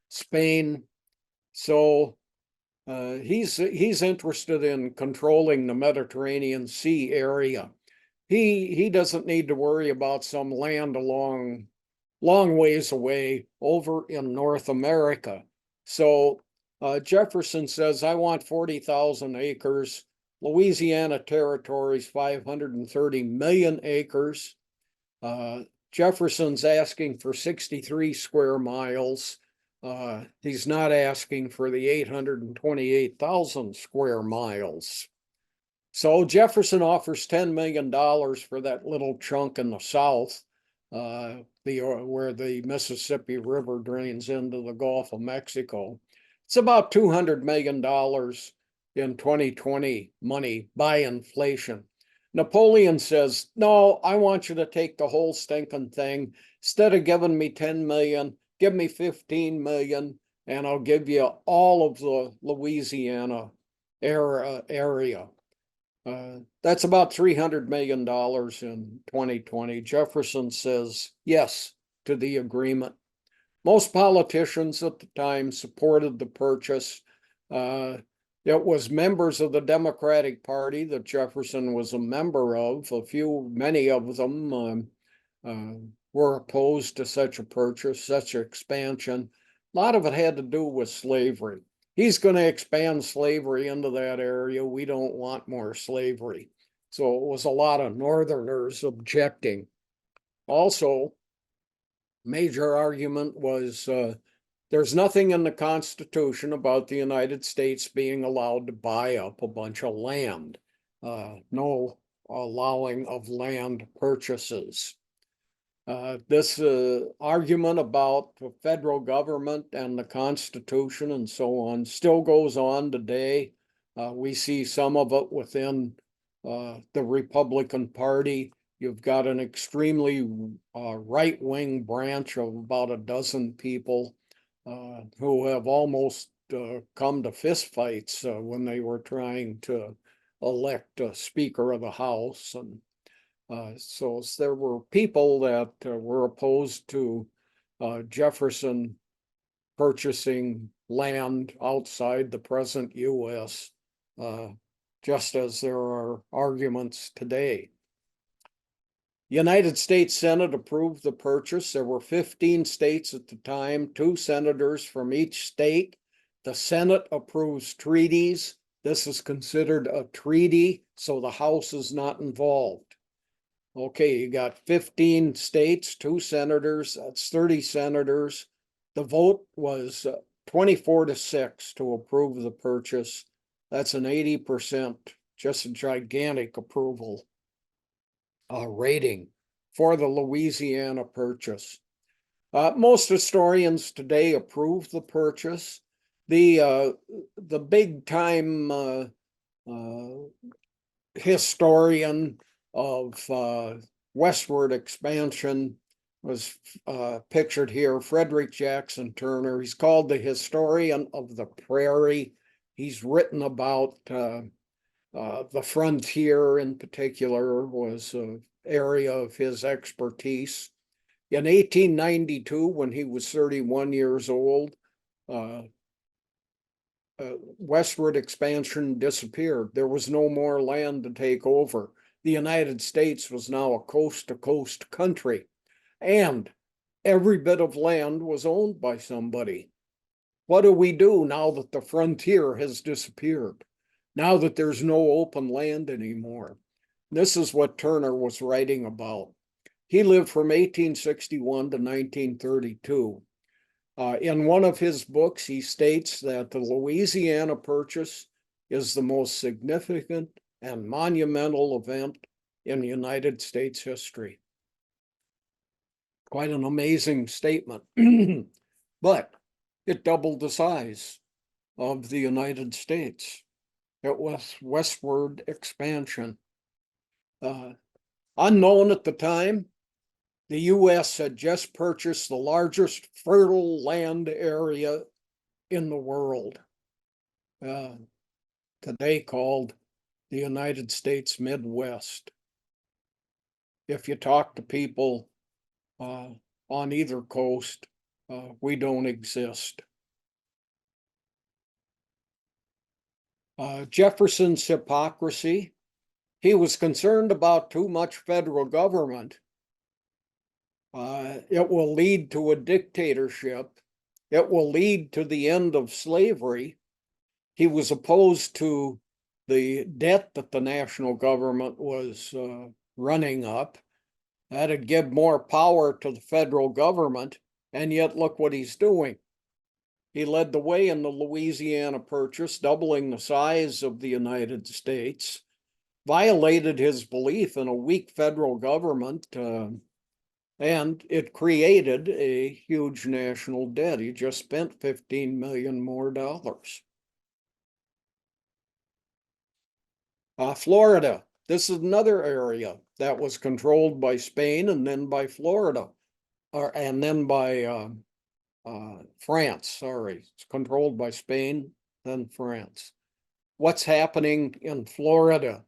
Speaker 1: Spain. So he's interested in controlling the Mediterranean Sea area. He doesn't need to worry about some land along long ways away over in North America. So Jefferson says, I want 40,000 acres. Louisiana Territory's 530 million acres. Jefferson's asking for 63 square miles. He's not asking for the 828,000 square miles. So Jefferson offers $10 million for that little chunk in the south, where the Mississippi River drains into the Gulf of Mexico. It's about $200 million in 2020 money by inflation. Napoleon says, no, I want you to take the whole stinking thing. Instead of giving me 10 million, give me 15 million, and I'll give you all of the Louisiana area. That's about $300 million in 2020. Jefferson says yes to the agreement. Most politicians at the time supported the purchase. It was members of the Democratic Party that Jefferson was a member of. Many of them were opposed to such a purchase, such expansion. A lot of it had to do with slavery. He's going to expand slavery into that area. We don't want more slavery. So it was a lot of Northerners objecting. Also, major argument was there's nothing in the Constitution about the United States being allowed to buy up a bunch of land. No allowing of land purchases. This argument about the federal government and the Constitution and so on still goes on today. We see some of it within the Republican Party. You've got an extremely right-wing branch of about a dozen people who have almost come to fistfights when they were trying to elect a Speaker of the House. And so there were people that were opposed to Jefferson purchasing land outside the present U.S., just as there are arguments today. The United States Senate approved the purchase. There were 15 states at the time, 2 senators from each state. The Senate approves treaties. This is considered a treaty, so the House is not involved. Okay, you got 15 states, 2 senators, that's 30 senators. The vote was 24-6 to approve the purchase. That's an 80%, just a gigantic approval rating for the Louisiana purchase. Most historians today approve the purchase. The big time historian of westward expansion was pictured here, Frederick Jackson Turner. He's called the historian of the prairie. He's written about the frontier in particular, was an area of his expertise. In 1892, when he was 31 years old, westward expansion disappeared. There was no more land to take over. The United States was now a coast-to-coast country, and every bit of land was owned by somebody. What do we do now that the frontier has disappeared? Now that there's no open land anymore? This is what Turner was writing about. He lived from 1861 to 1932. In one of his books, he states that the Louisiana Purchase is the most significant and monumental event in United States history. Quite an amazing statement, but it doubled the size of the United States. It was westward expansion. Unknown at the time, the U.S. had just purchased the largest fertile land area in the world, today called the United States Midwest. If you talk to people on either coast, we don't exist. Jefferson's hypocrisy. He was concerned about too much federal government. It will lead to a dictatorship. It will lead to the end of slavery. He was opposed to the debt that the national government was running up. That'd give more power to the federal government, and yet look what he's doing. He led the way in the Louisiana Purchase, doubling the size of the United States, violated his belief in a weak federal government, and it created a huge national debt. He just spent $15 million more. Florida. This is another area that was controlled by Spain and then by Florida, and then by France. Sorry, it's controlled by Spain, then France. What's happening in Florida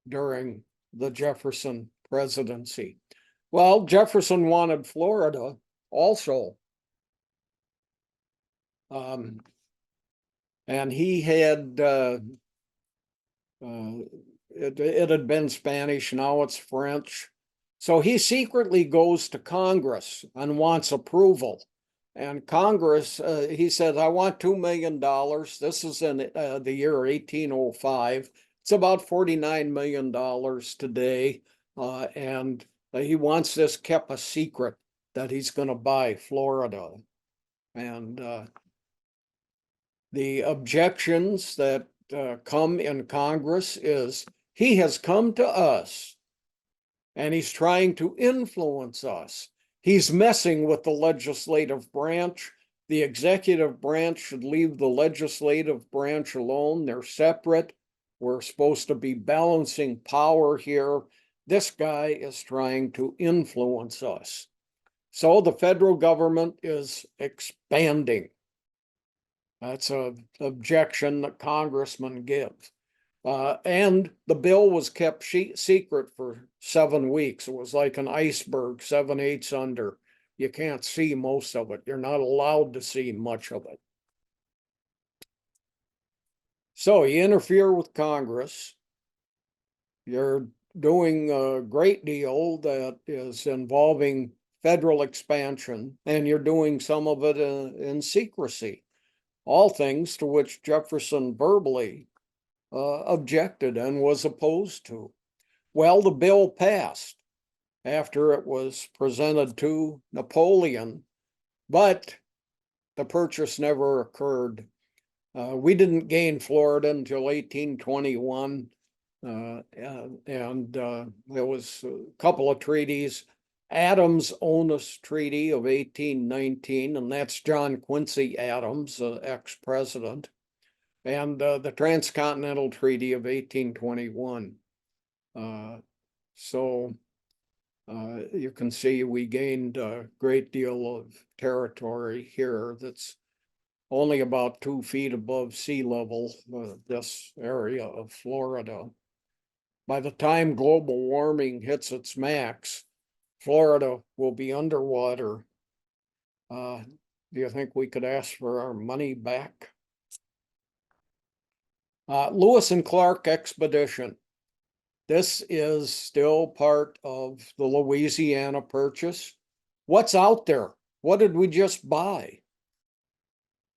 Speaker 1: during the Jefferson presidency? Well, Jefferson wanted Florida also. And he had, it had been Spanish, now it's French. So he secretly goes to Congress and wants approval. And Congress, he said, I want $2 million. This is in the year 1805. It's about $49 million today. And he wants this kept a secret that he's going to buy Florida. And the objections that come in Congress is he has come to us and he's trying to influence us. He's messing with the legislative branch. The executive branch should leave the legislative branch alone. They're separate. We're supposed to be balancing power here. This guy is trying to influence us. So the federal government is expanding. That's an objection that congressmen give. And the bill was kept secret for 7 weeks. It was like an iceberg, 7/8 under. You can't see most of it. You're not allowed to see much of it. So you interfere with Congress. You're doing a great deal that is involving federal expansion, and you're doing some of it in secrecy. All things to which Jefferson verbally objected and was opposed to. Well, the bill passed after it was presented to Napoleon, but the purchase never occurred. We didn't gain Florida until 1821, and there was a couple of treaties. Adams' Onus Treaty of 1819, and that's John Quincy Adams, ex-president, and the Transcontinental Treaty of 1821. So you can see we gained a great deal of territory here that's only about 2 feet above sea level, this area of Florida. By the time global warming hits its max, Florida will be underwater. Do you think we could ask for our money back? Lewis and Clark expedition. This is still part of the Louisiana Purchase. What's out there? What did we just buy?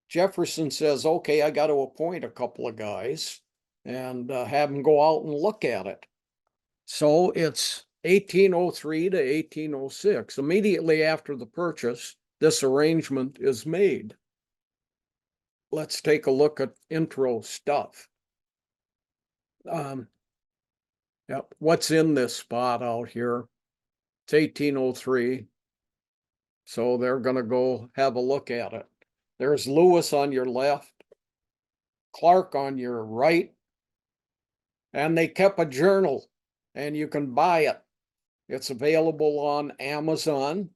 Speaker 1: Jefferson says, okay, I got to appoint a couple of guys and have them go out and look at it. So it's 1803 to 1806. Immediately after the purchase, this arrangement is made. Let's take a look at intro stuff. Yep. What's in this spot out here? It's 1803. So they're going to go have a look at it. There's Lewis on your left, Clark on your right, and they kept a journal, and you can buy it. It's available on Amazon.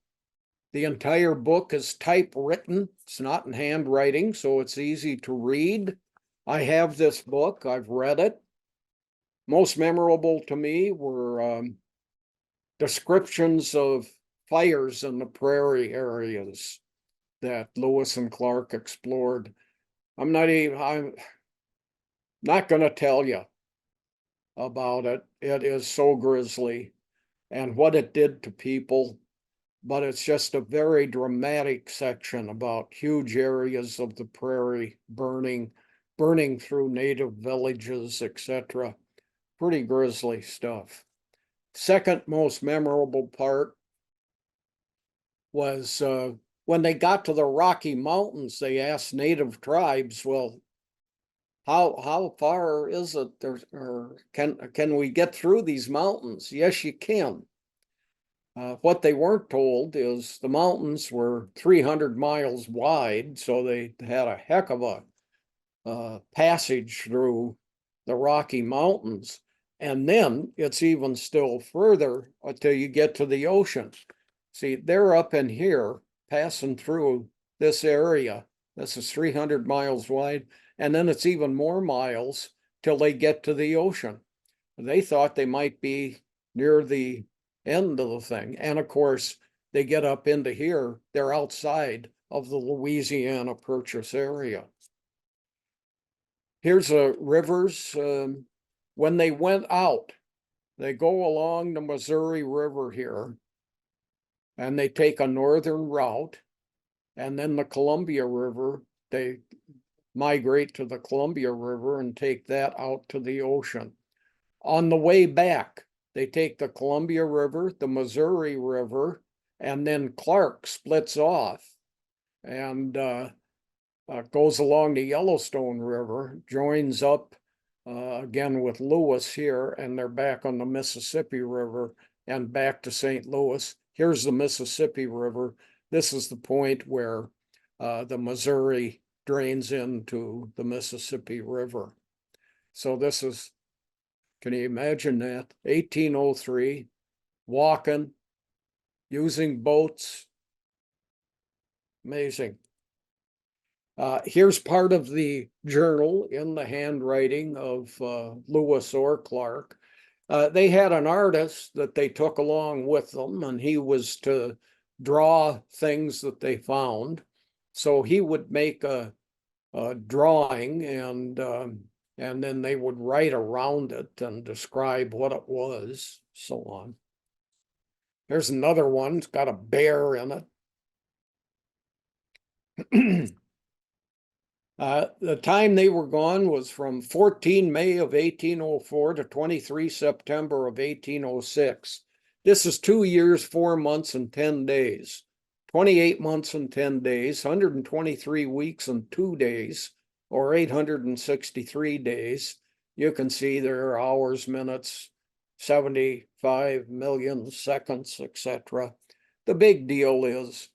Speaker 1: The entire book is typewritten. It's not in handwriting, so it's easy to read. I have this book. I've read it. most memorable to me were descriptions of fires in the prairie areas that Lewis and Clark explored. I'm not going to tell you about it. It is so grisly and what it did to people, but it's just a very dramatic section about huge areas of the prairie burning through native villages, etc. Pretty grisly stuff. Second most memorable part was when they got to the Rocky Mountains, they asked native tribes, well, how far is it there, or can we get through these mountains? Yes, you can. What they weren't told is the mountains were 300 miles wide, so they had a heck of a passage through the Rocky Mountains. And then it's even still further until you get to the ocean. See, they're up in here passing through this area. This is 300 miles wide. And then it's even more miles till they get to the ocean. They thought they might be near the end of the thing. And of course, they get up into here, they're outside of the Louisiana Purchase area. Here's rivers. When they went out, they go along the Missouri River here, and they take a northern route, and then the Columbia River, they migrate to the Columbia River and take that out to the ocean. On the way back, they take the Columbia River, the Missouri River, and then Clark splits off and goes along the Yellowstone River, joins up again with Lewis here, and they're back on the Mississippi River and back to St. Louis. Here's the Mississippi River. This is the point where the Missouri drains into the Mississippi River. So this is, can you imagine that? 1803, walking, using boats. Amazing. Here's part of the journal in the handwriting of Lewis or Clark. They had an artist that they took along with them, and he was to draw things that they found. So he would make a drawing, and then they would write around it and describe what it was, so on. There's another one. It's got a bear in it. The time they were gone was from 14 May of 1804 to 23 September of 1806. This is 2 years, 4 months, and 10 days. 28 months and 10 days, 123 weeks and 2 days, or 863 days. You can see there are hours, minutes, 75 million seconds, etc. The big deal is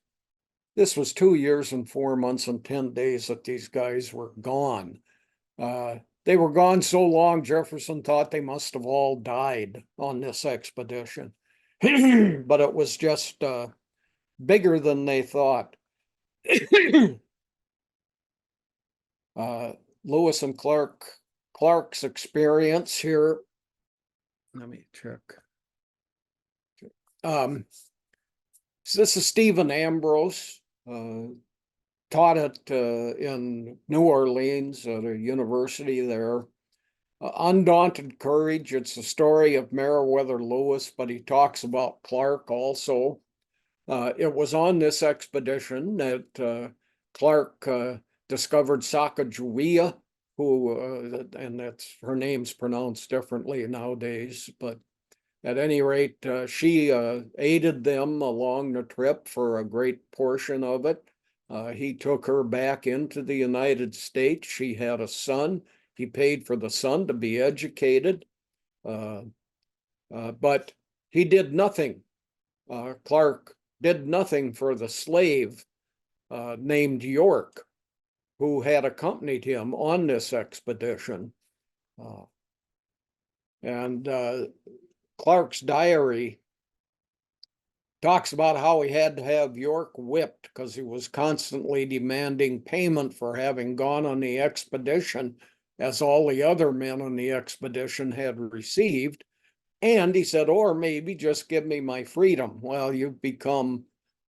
Speaker 1: this was 2 years and 4 months and 10 days that these guys were gone. They were gone so long, Jefferson thought they must have all died on this expedition. But it was just bigger than they thought. Lewis and Clark's experience here. Let me check. So this is Stephen Ambrose. Taught it in New Orleans at a university there. Undaunted courage. It's a story of Meriwether Lewis, but he talks about Clark also. It was on this expedition that Clark discovered Sacagawea, who, and that's her name's pronounced differently nowadays, but at any rate, she aided them along the trip for a great portion of it. He took her back into the United States. She had a son. He paid for the son to be educated, but he did nothing. Clark did nothing for the slave named York, who had accompanied him on this expedition. And Clark's diary talks about how he had to have York whipped because he was constantly demanding payment for having gone on the expedition as all the other men on the expedition had received. And he said, or maybe just give me my freedom. Well, you've become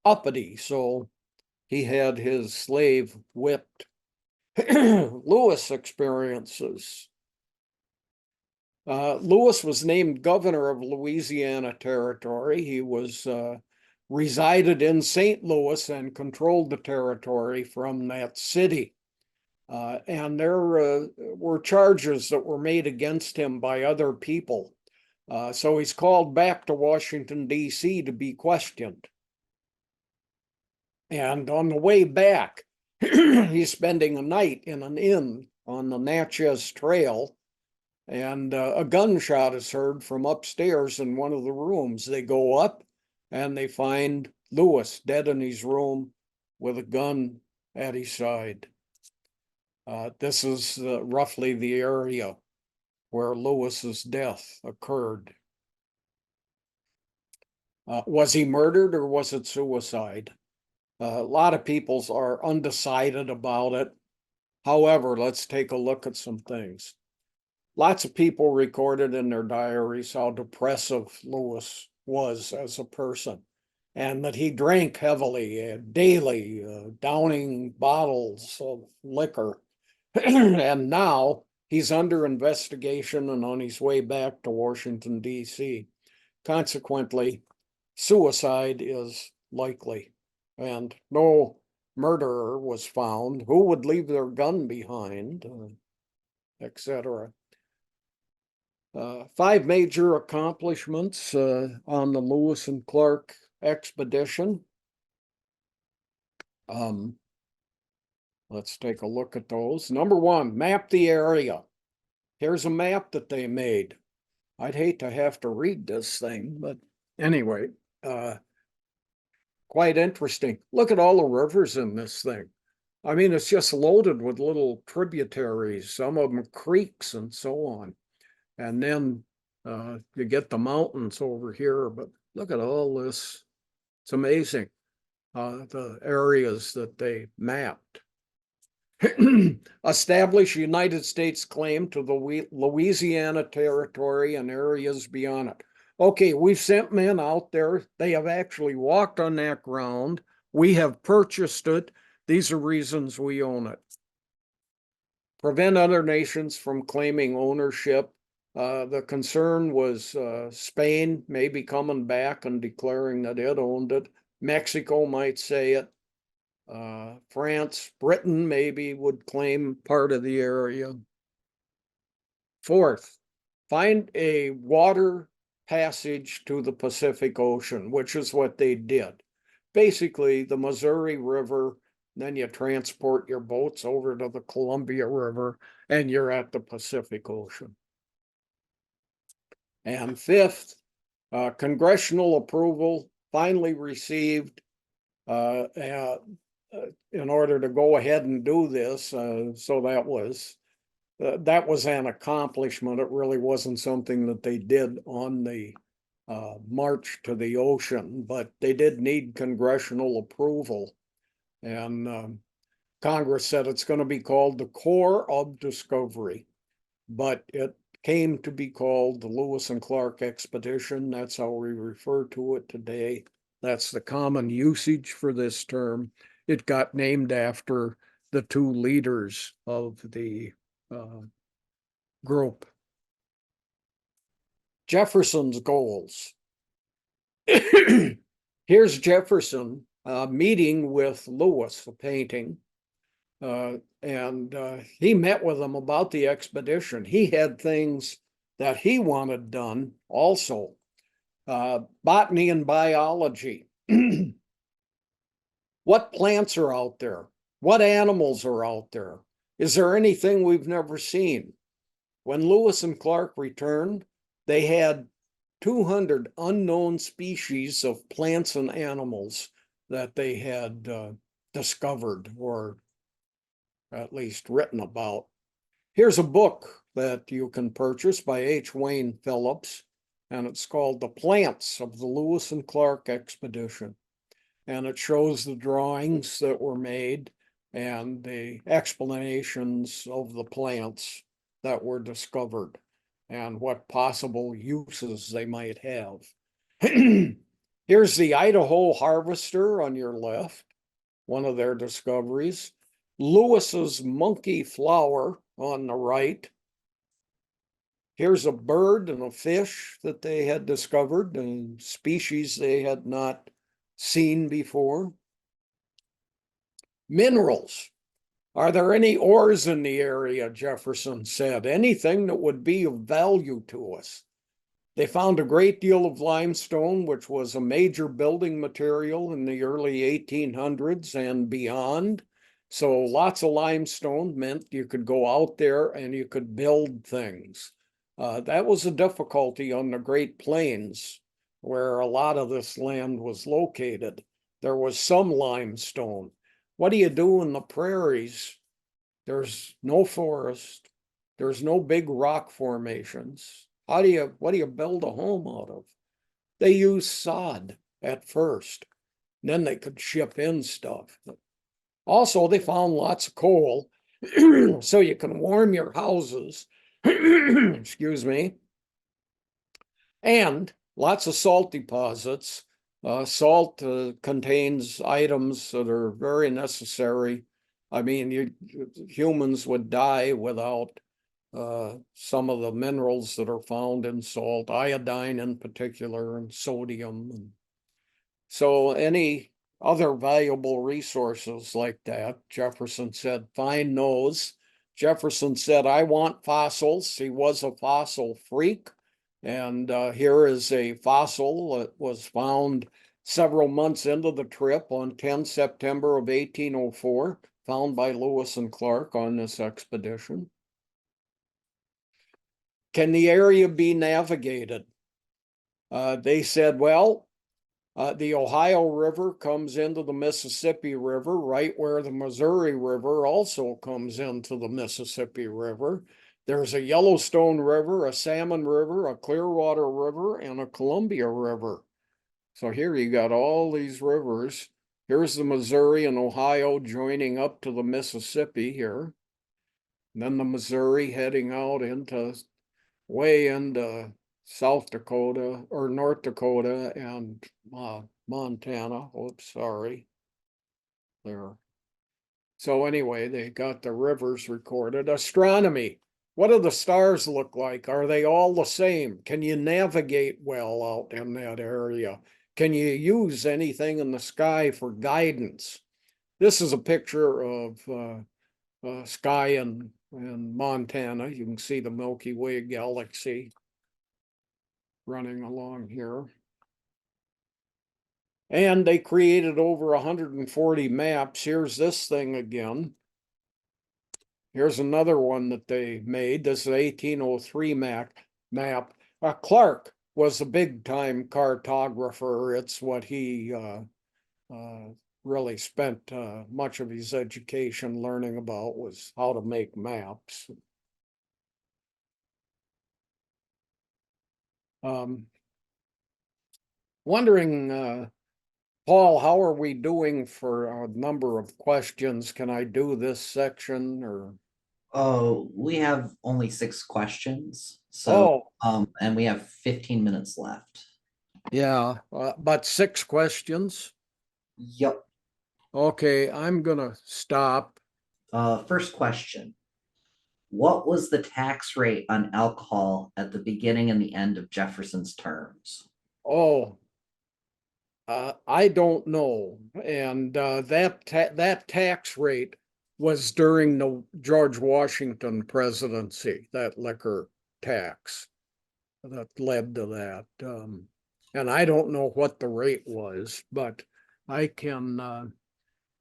Speaker 1: uppity. So he had his slave whipped. Lewis experiences. Lewis was named governor of Louisiana Territory. He was resided in St. Louis and controlled the territory from that city. And there were charges that were made against him by other people. So he's called back to Washington, D.C. to be questioned. And on the way back, he's spending a night in an inn on the Natchez Trail, and a gunshot is heard from upstairs in one of the rooms. They go up and they find Lewis dead in his room with a gun at his side. This is roughly the area where Lewis's death occurred. Was he murdered or was it suicide? A lot of people are undecided about it. However, let's take a look at some things. Lots of people recorded in their diaries how depressive Lewis was as a person, and that he drank heavily, daily, downing bottles of liquor. And now he's under investigation and on his way back to Washington, D.C. Consequently, suicide is likely, and no murderer was found. Who would leave their gun behind, etc. 5 major accomplishments on the Lewis and Clark expedition. Let's take a look at those. Number 1, map the area. Here's a map that they made. I'd hate to have to read this thing, but anyway, quite interesting. Look at all the rivers in this thing. I mean, it's just loaded with little tributaries, some of them creeks and so on. And then you get the mountains over here, but look at all this. It's amazing, the areas that they mapped. Establish United States claim to the Louisiana Territory and areas beyond it. Okay, we've sent men out there. They have actually walked on that ground. We have purchased it. These are reasons we own it. Prevent other nations from claiming ownership. The concern was Spain maybe coming back and declaring that it owned it. Mexico might say it. France, Britain maybe would claim part of the area. 4th, find a water passage to the Pacific Ocean, which is what they did. Basically, the Missouri River, then you transport your boats over to the Columbia River, and you're at the Pacific Ocean. And 5th, congressional approval finally received in order to go ahead and do this. So that was an accomplishment. It really wasn't something that they did on the march to the ocean, but they did need congressional approval. And Congress said it's going to be called the Corps of Discovery, but it came to be called the Lewis and Clark Expedition. That's how we refer to it today. That's the common usage for this term. It got named after the 2 leaders of the group. Jefferson's goals. Here's Jefferson meeting with Lewis, a painting, and he met with him about the expedition. He had things that he wanted done also. Botany and biology. What plants are out there? What animals are out there? Is there anything we've never seen? When Lewis and Clark returned, they had 200 unknown species of plants and animals that they had discovered or at least written about. Here's a book that you can purchase by H. Wayne Phillips, and it's called The Plants of the Lewis and Clark Expedition. And it shows the drawings that were made and the explanations of the plants that were discovered and what possible uses they might have. Here's the Idaho harvester on your left, one of their discoveries. Lewis's monkey flower on the right. Here's a bird and a fish that they had discovered, and species they had not seen before. Minerals. Are there any ores in the area? Jefferson said. Anything that would be of value to us. They found a great deal of limestone, which was a major building material in the early 1800s and beyond. So lots of limestone meant you could go out there and you could build things. That was a difficulty on the Great Plains, where a lot of this land was located. There was some limestone. What do you do in the prairies? There's no forest. There's no big rock formations. What do you build a home out of? They used sod at first. Then they could ship in stuff. Also, they found lots of coal, so you can warm your houses. Excuse me. And lots of salt deposits. Salt contains items that are very necessary. I mean, humans would die without some of the minerals that are found in salt, iodine in particular, and sodium. And so any other valuable resources like that, Jefferson said, find those. Jefferson said, I want fossils. He was a fossil freak. And here is a fossil that was found several months into the trip on 10 September of 1804, found by Lewis and Clark on this expedition. Can the area be navigated? They said, well, the Ohio River comes into the Mississippi River, right where the Missouri River also comes into the Mississippi River. There's a Yellowstone River, a Salmon River, a Clearwater River, and a Columbia River. So here you got all these rivers. Here's the Missouri and Ohio joining up to the Mississippi here. And then the Missouri heading out into way into South Dakota or North Dakota and Montana. Oops, sorry. There. So anyway, they got the rivers recorded. Astronomy. What do the stars look like? Are they all the same? Can you navigate well out in that area? Can you use anything in the sky for guidance? This is a picture of sky in Montana. You can see the Milky Way galaxy running along here. And they created over 140 maps. Here's this thing again. Here's another one that they made. This is 1803 map. Clark was a big-time cartographer. It's what he really spent much of his education learning about, was how to make maps. Wondering, Paul, how are we doing for a number of questions? Can I do this section or?
Speaker 2: Oh, we have only 6 questions. So, and we have 15 minutes left.
Speaker 1: Yeah, but 6 questions.
Speaker 2: Yep.
Speaker 1: Okay, I'm gonna stop.
Speaker 2: First question. What was the tax rate on alcohol at the beginning and the end of Jefferson's terms?
Speaker 1: Oh, I don't know. And that tax rate was during the George Washington presidency, that liquor tax that led to that. And I don't know what the rate was, but I can,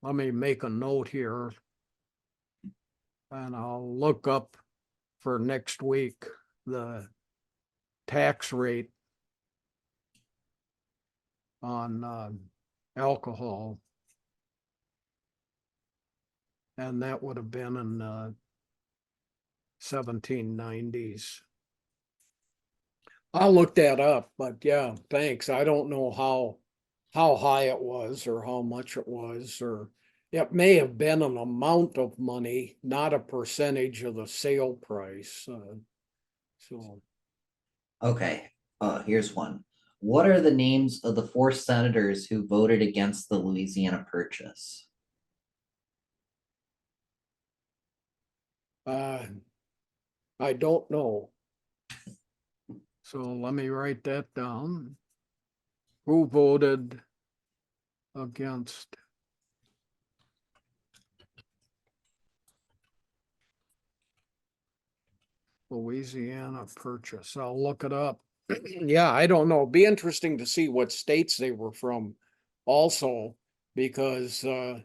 Speaker 1: let me make a note here and I'll look up for next week the tax rate on alcohol. And that would have been in the 1790s. I'll look that up, but yeah, thanks. I don't know how high it was or how much it was, or It may have been an amount of money, not a percentage of the sale price. So,
Speaker 2: Okay, here's one. What are the names of the four senators who voted against the Louisiana Purchase?
Speaker 1: uh, I don't know. So let me write that down. Who voted against Louisiana Purchase? I'll look it up. Yeah, I don't know. Be interesting to see what states they were from also, because the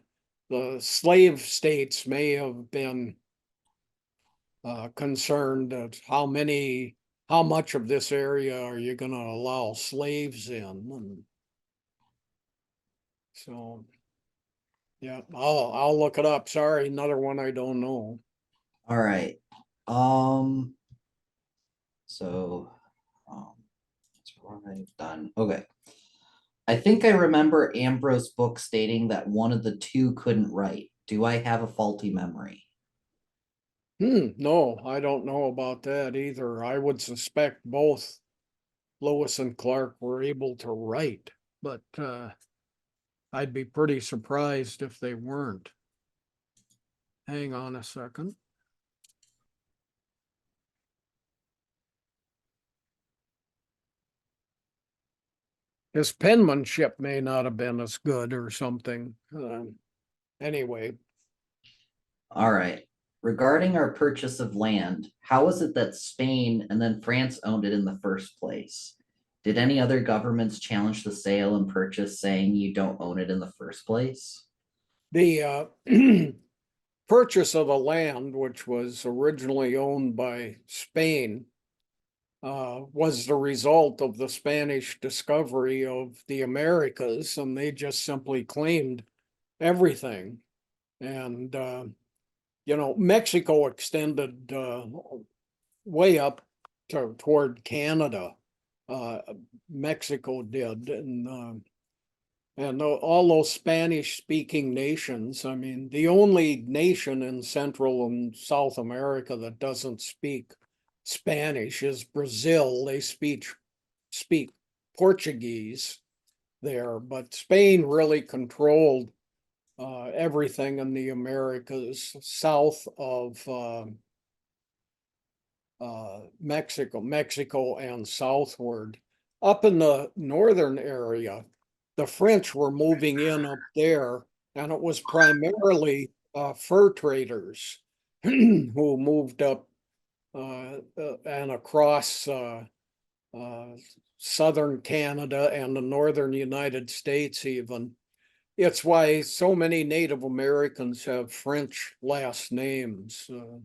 Speaker 1: slave states may have been concerned at how much of this area are you going to allow slaves in? And so, yeah, I'll look it up. Sorry, another one I don't know.
Speaker 2: All right. Um, so that's right, done. Okay. I think I remember Ambrose's book stating that one of the two couldn't write. Do I have a faulty memory?
Speaker 1: No, I don't know about that either. I would suspect both Lewis and Clark were able to write, but I'd be pretty surprised if they weren't. Hang on a second. His penmanship may not have been as good or something. Anyway,
Speaker 2: All right. Regarding our purchase of land, how is it that Spain and then France owned it in the first place? Did any other governments challenge the sale and purchase saying you don't own it in the first place?
Speaker 1: the purchase of the land, which was originally owned by Spain, was the result of the Spanish discovery of the Americas, and they just simply claimed everything. And Mexico extended way up toward Canada. Uh, Mexico did, and all those Spanish-speaking nations. I mean, the only nation in Central and South America that doesn't speak Spanish is Brazil. They speak Portuguese there, but Spain really controlled everything in the Americas south of Mexico and southward. Up in the northern area, the French were moving in up there, and it was primarily fur traders who moved up and across uh, southern Canada and the northern United States even. It's why so many Native Americans have French last names. So,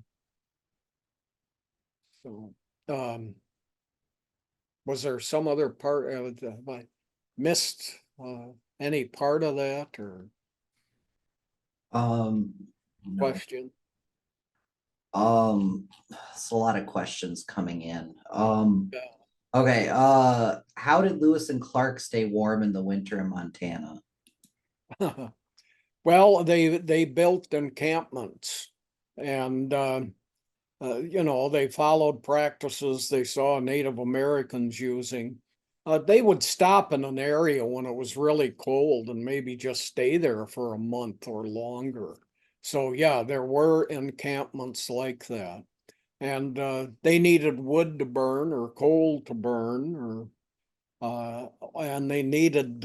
Speaker 1: was there some other part have I missed any part of that or
Speaker 2: Um, no.
Speaker 1: question?
Speaker 2: It's a lot of questions coming in.
Speaker 1: Yeah.
Speaker 2: Okay, how did Lewis and Clark stay warm in the winter in Montana?
Speaker 1: Well, they built encampments, and they followed practices they saw Native Americans using. They would stop in an area when it was really cold and maybe just stay there for a month or longer. So yeah, there were encampments like that. And they needed wood to burn or coal to burn, or and they needed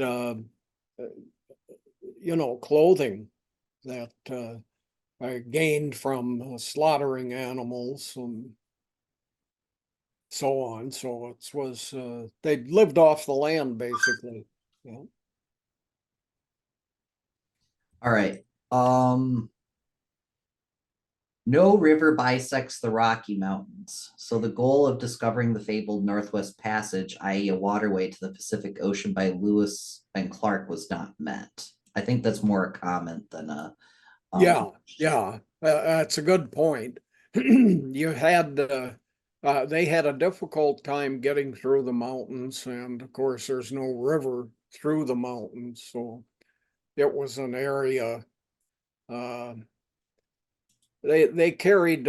Speaker 1: clothing that I gained from slaughtering animals and so on. So it was they lived off the land basically. Yeah.
Speaker 2: All right. No river bisects the Rocky Mountains, so the goal of discovering the fabled Northwest Passage, i.e., a waterway to the Pacific Ocean by Lewis and Clark, was not met. I think that's more a comment than a
Speaker 1: Yeah,
Speaker 2: question.
Speaker 1: yeah, that's a good point. You had they had a difficult time getting through the mountains, and of course, there's no river through the mountains, so it was an area Uh, they carried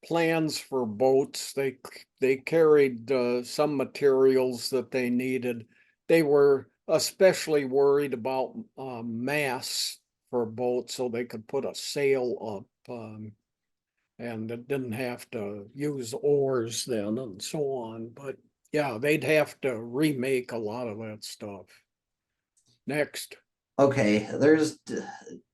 Speaker 1: plans for boats. They carried some materials that they needed. They were especially worried about masts for boats so they could put a sail up, and it didn't have to use oars then and so on. But yeah, they'd have to remake a lot of that stuff. Next.
Speaker 2: Okay, there's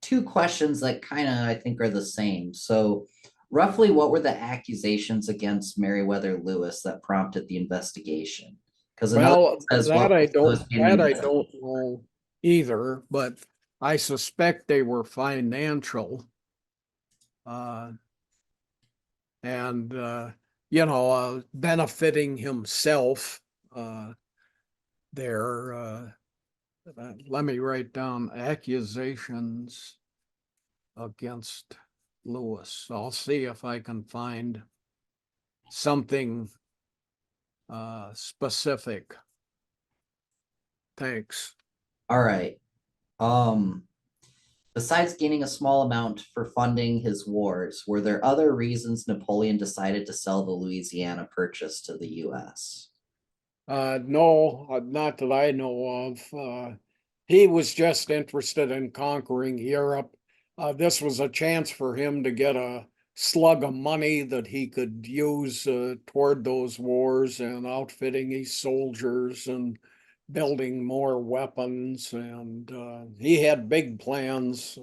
Speaker 2: two questions that kind of I think are the same. So, roughly, what were the accusations against Meriwether Lewis that prompted the investigation? Because another
Speaker 1: Well,
Speaker 2: says what was Lewis being
Speaker 1: that I
Speaker 2: investigated?
Speaker 1: don't know either, but I suspect they were financial. Uh, and benefiting himself there. Let me write down accusations against Lewis. I'll see if I can find something specific. Thanks.
Speaker 2: All right. Um, Besides gaining a small amount for funding his wars, were there other reasons Napoleon decided to sell the Louisiana Purchase to the U.S.?
Speaker 1: No, not that I know of. He was just interested in conquering Europe. This was a chance for him to get a slug of money that he could use toward those wars and outfitting his soldiers and building more weapons. And he had big plans.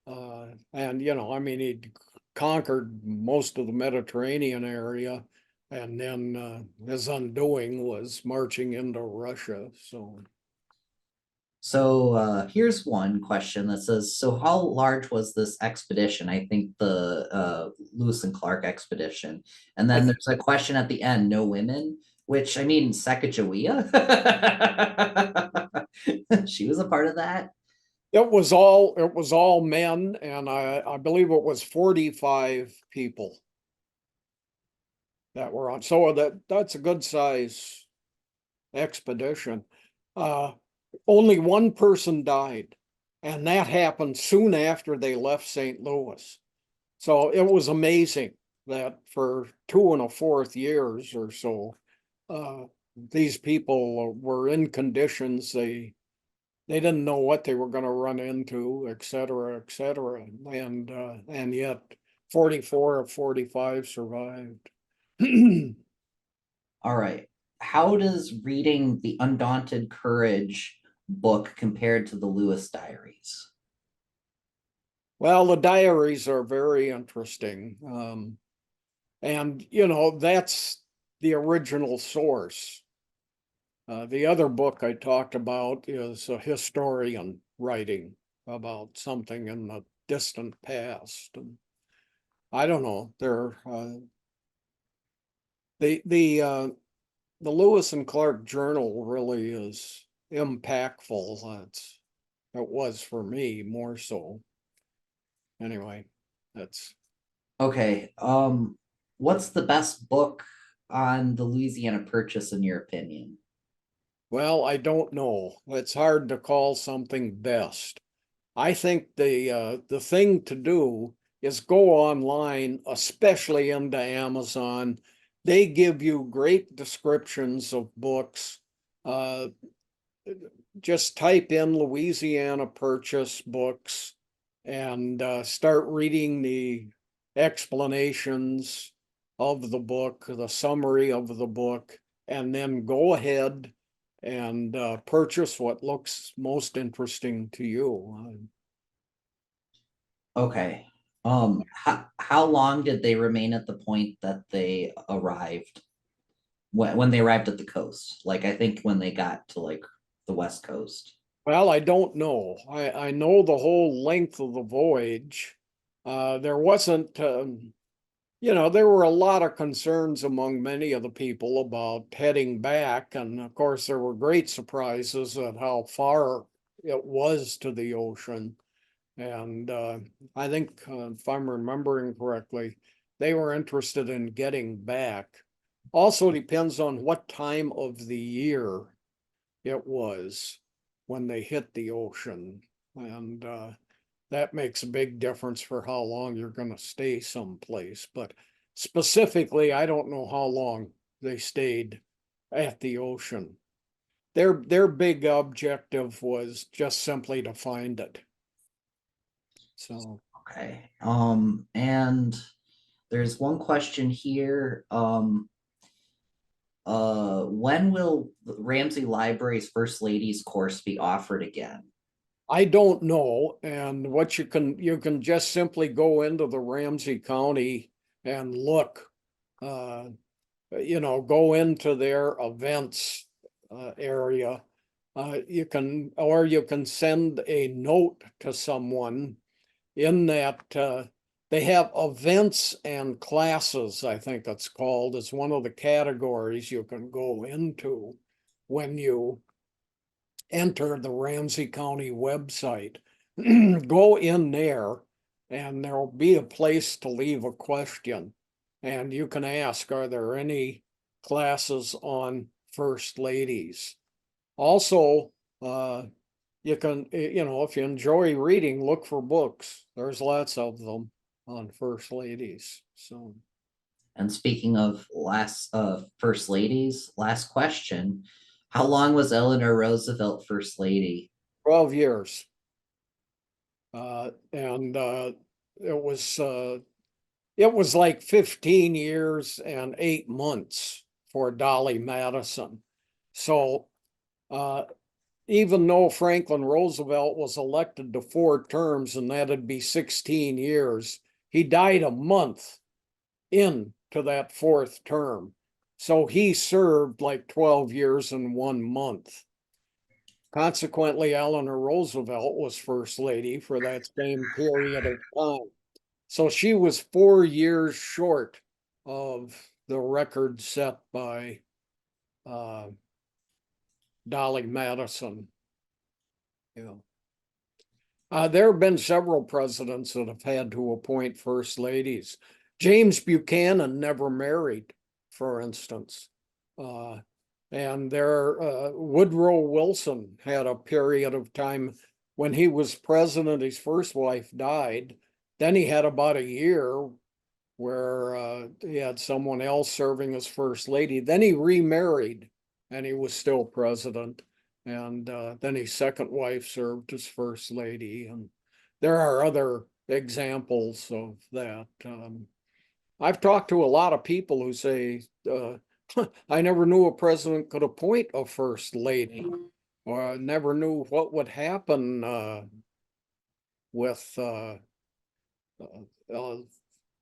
Speaker 1: And, I mean, he conquered most of the Mediterranean area. And then his undoing was marching into Russia. So,
Speaker 2: So here's one question that says, so how large was this expedition? I think the Lewis and Clark expedition. And
Speaker 1: I
Speaker 2: then
Speaker 1: th-
Speaker 2: there's a question at the end, no women, which I mean, Sacagawea. She was a part of that.
Speaker 1: it was all men, and I believe it was 45 people that were on. So that's a good size expedition. Uh, Only one person died, and that happened soon after they left St. Louis. So it was amazing that for 2 1/4 years or so, uh, these people were in conditions they didn't know what they were going to run into, et cetera, et cetera. And yet 44 of 45 survived.
Speaker 2: All right. How does reading the Undaunted Courage book compared to the Lewis Diaries?
Speaker 1: Well, the diaries are very interesting. And, that's the original source. The other book I talked about is a historian writing about something in the distant past. And I don't know. The Lewis and Clark Journal really is impactful. It was for me more so. Anyway, that's
Speaker 2: Okay. What's the best book on the Louisiana Purchase in your opinion?
Speaker 1: well, I don't know. It's hard to call something best. I think the thing to do is go online, especially into Amazon. They give you great descriptions of books. Uh, just type in Louisiana Purchase books and start reading the explanations of the book, the summary of the book, and then go ahead and purchase what looks most interesting to you.
Speaker 2: Okay. How long did they remain at the point that they arrived? When they arrived at the coast? Like I think when they got to like the West Coast.
Speaker 1: Well, I don't know. I know the whole length of the voyage. There wasn't, there were a lot of concerns among many of the people about heading back. And of course, there were great surprises at how far it was to the ocean. And I think, if I'm remembering correctly, they were interested in getting back. Also depends on what time of the year it was when they hit the ocean. And that makes a big difference for how long you're gonna stay someplace, but specifically, I don't know how long they stayed at the ocean. Their big objective was just simply to find it. So
Speaker 2: Okay. And there's one question here. When will Ramsey Library's First Ladies course be offered again?
Speaker 1: I don't know, and what you can just simply go into the Ramsey County and look. Go into their events area. You can send a note to someone in that they have events and classes, I think it's called, is one of the categories you can go into when you enter the Ramsey County website. Go in there and there'll be a place to leave a question. And you can ask, are there any classes on first ladies? Also, you can, if you enjoy reading, look for books. There's lots of them on first ladies. So,
Speaker 2: And speaking of first ladies, last question. How long was Eleanor Roosevelt first lady?
Speaker 1: 12 years. And it was like 15 years and 8 months for Dolly Madison. So even though Franklin Roosevelt was elected to 4 terms, and that'd be 16 years, he died a month into that 4th term. So he served like 12 years and 1 month. Consequently, Eleanor Roosevelt was first lady for that same period of time. So she was 4 years short of the record set by Dolly Madison. There have been several presidents that have had to appoint first ladies. James Buchanan never married, for instance. And Woodrow Wilson had a period of time when he was president, his first wife died. Then he had about a year where he had someone else serving as first lady. Then he remarried and he was still president. And then his second wife served as first lady. And there are other examples of that. I've talked to a lot of people who say, I never knew a president could appoint a first lady, or I never knew what would happen with a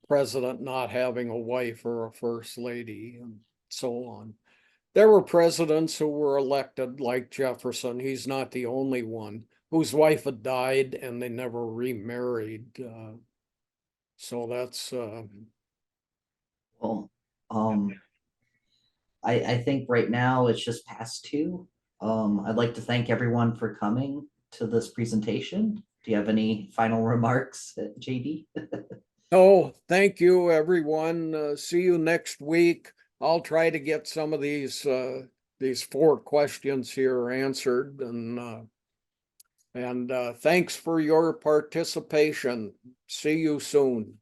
Speaker 1: president not having a wife or a first lady, and so on. There were presidents who were elected, like Jefferson. He's not the only one whose wife had died and they never remarried. So that's
Speaker 2: Well, I think right now it's just past 2. I'd like to thank everyone for coming to this presentation. Do you have any final remarks, JD?
Speaker 1: Oh, thank you, everyone. See you next week. I'll try to get some of these 4 questions here answered, and thanks for your participation. See you soon.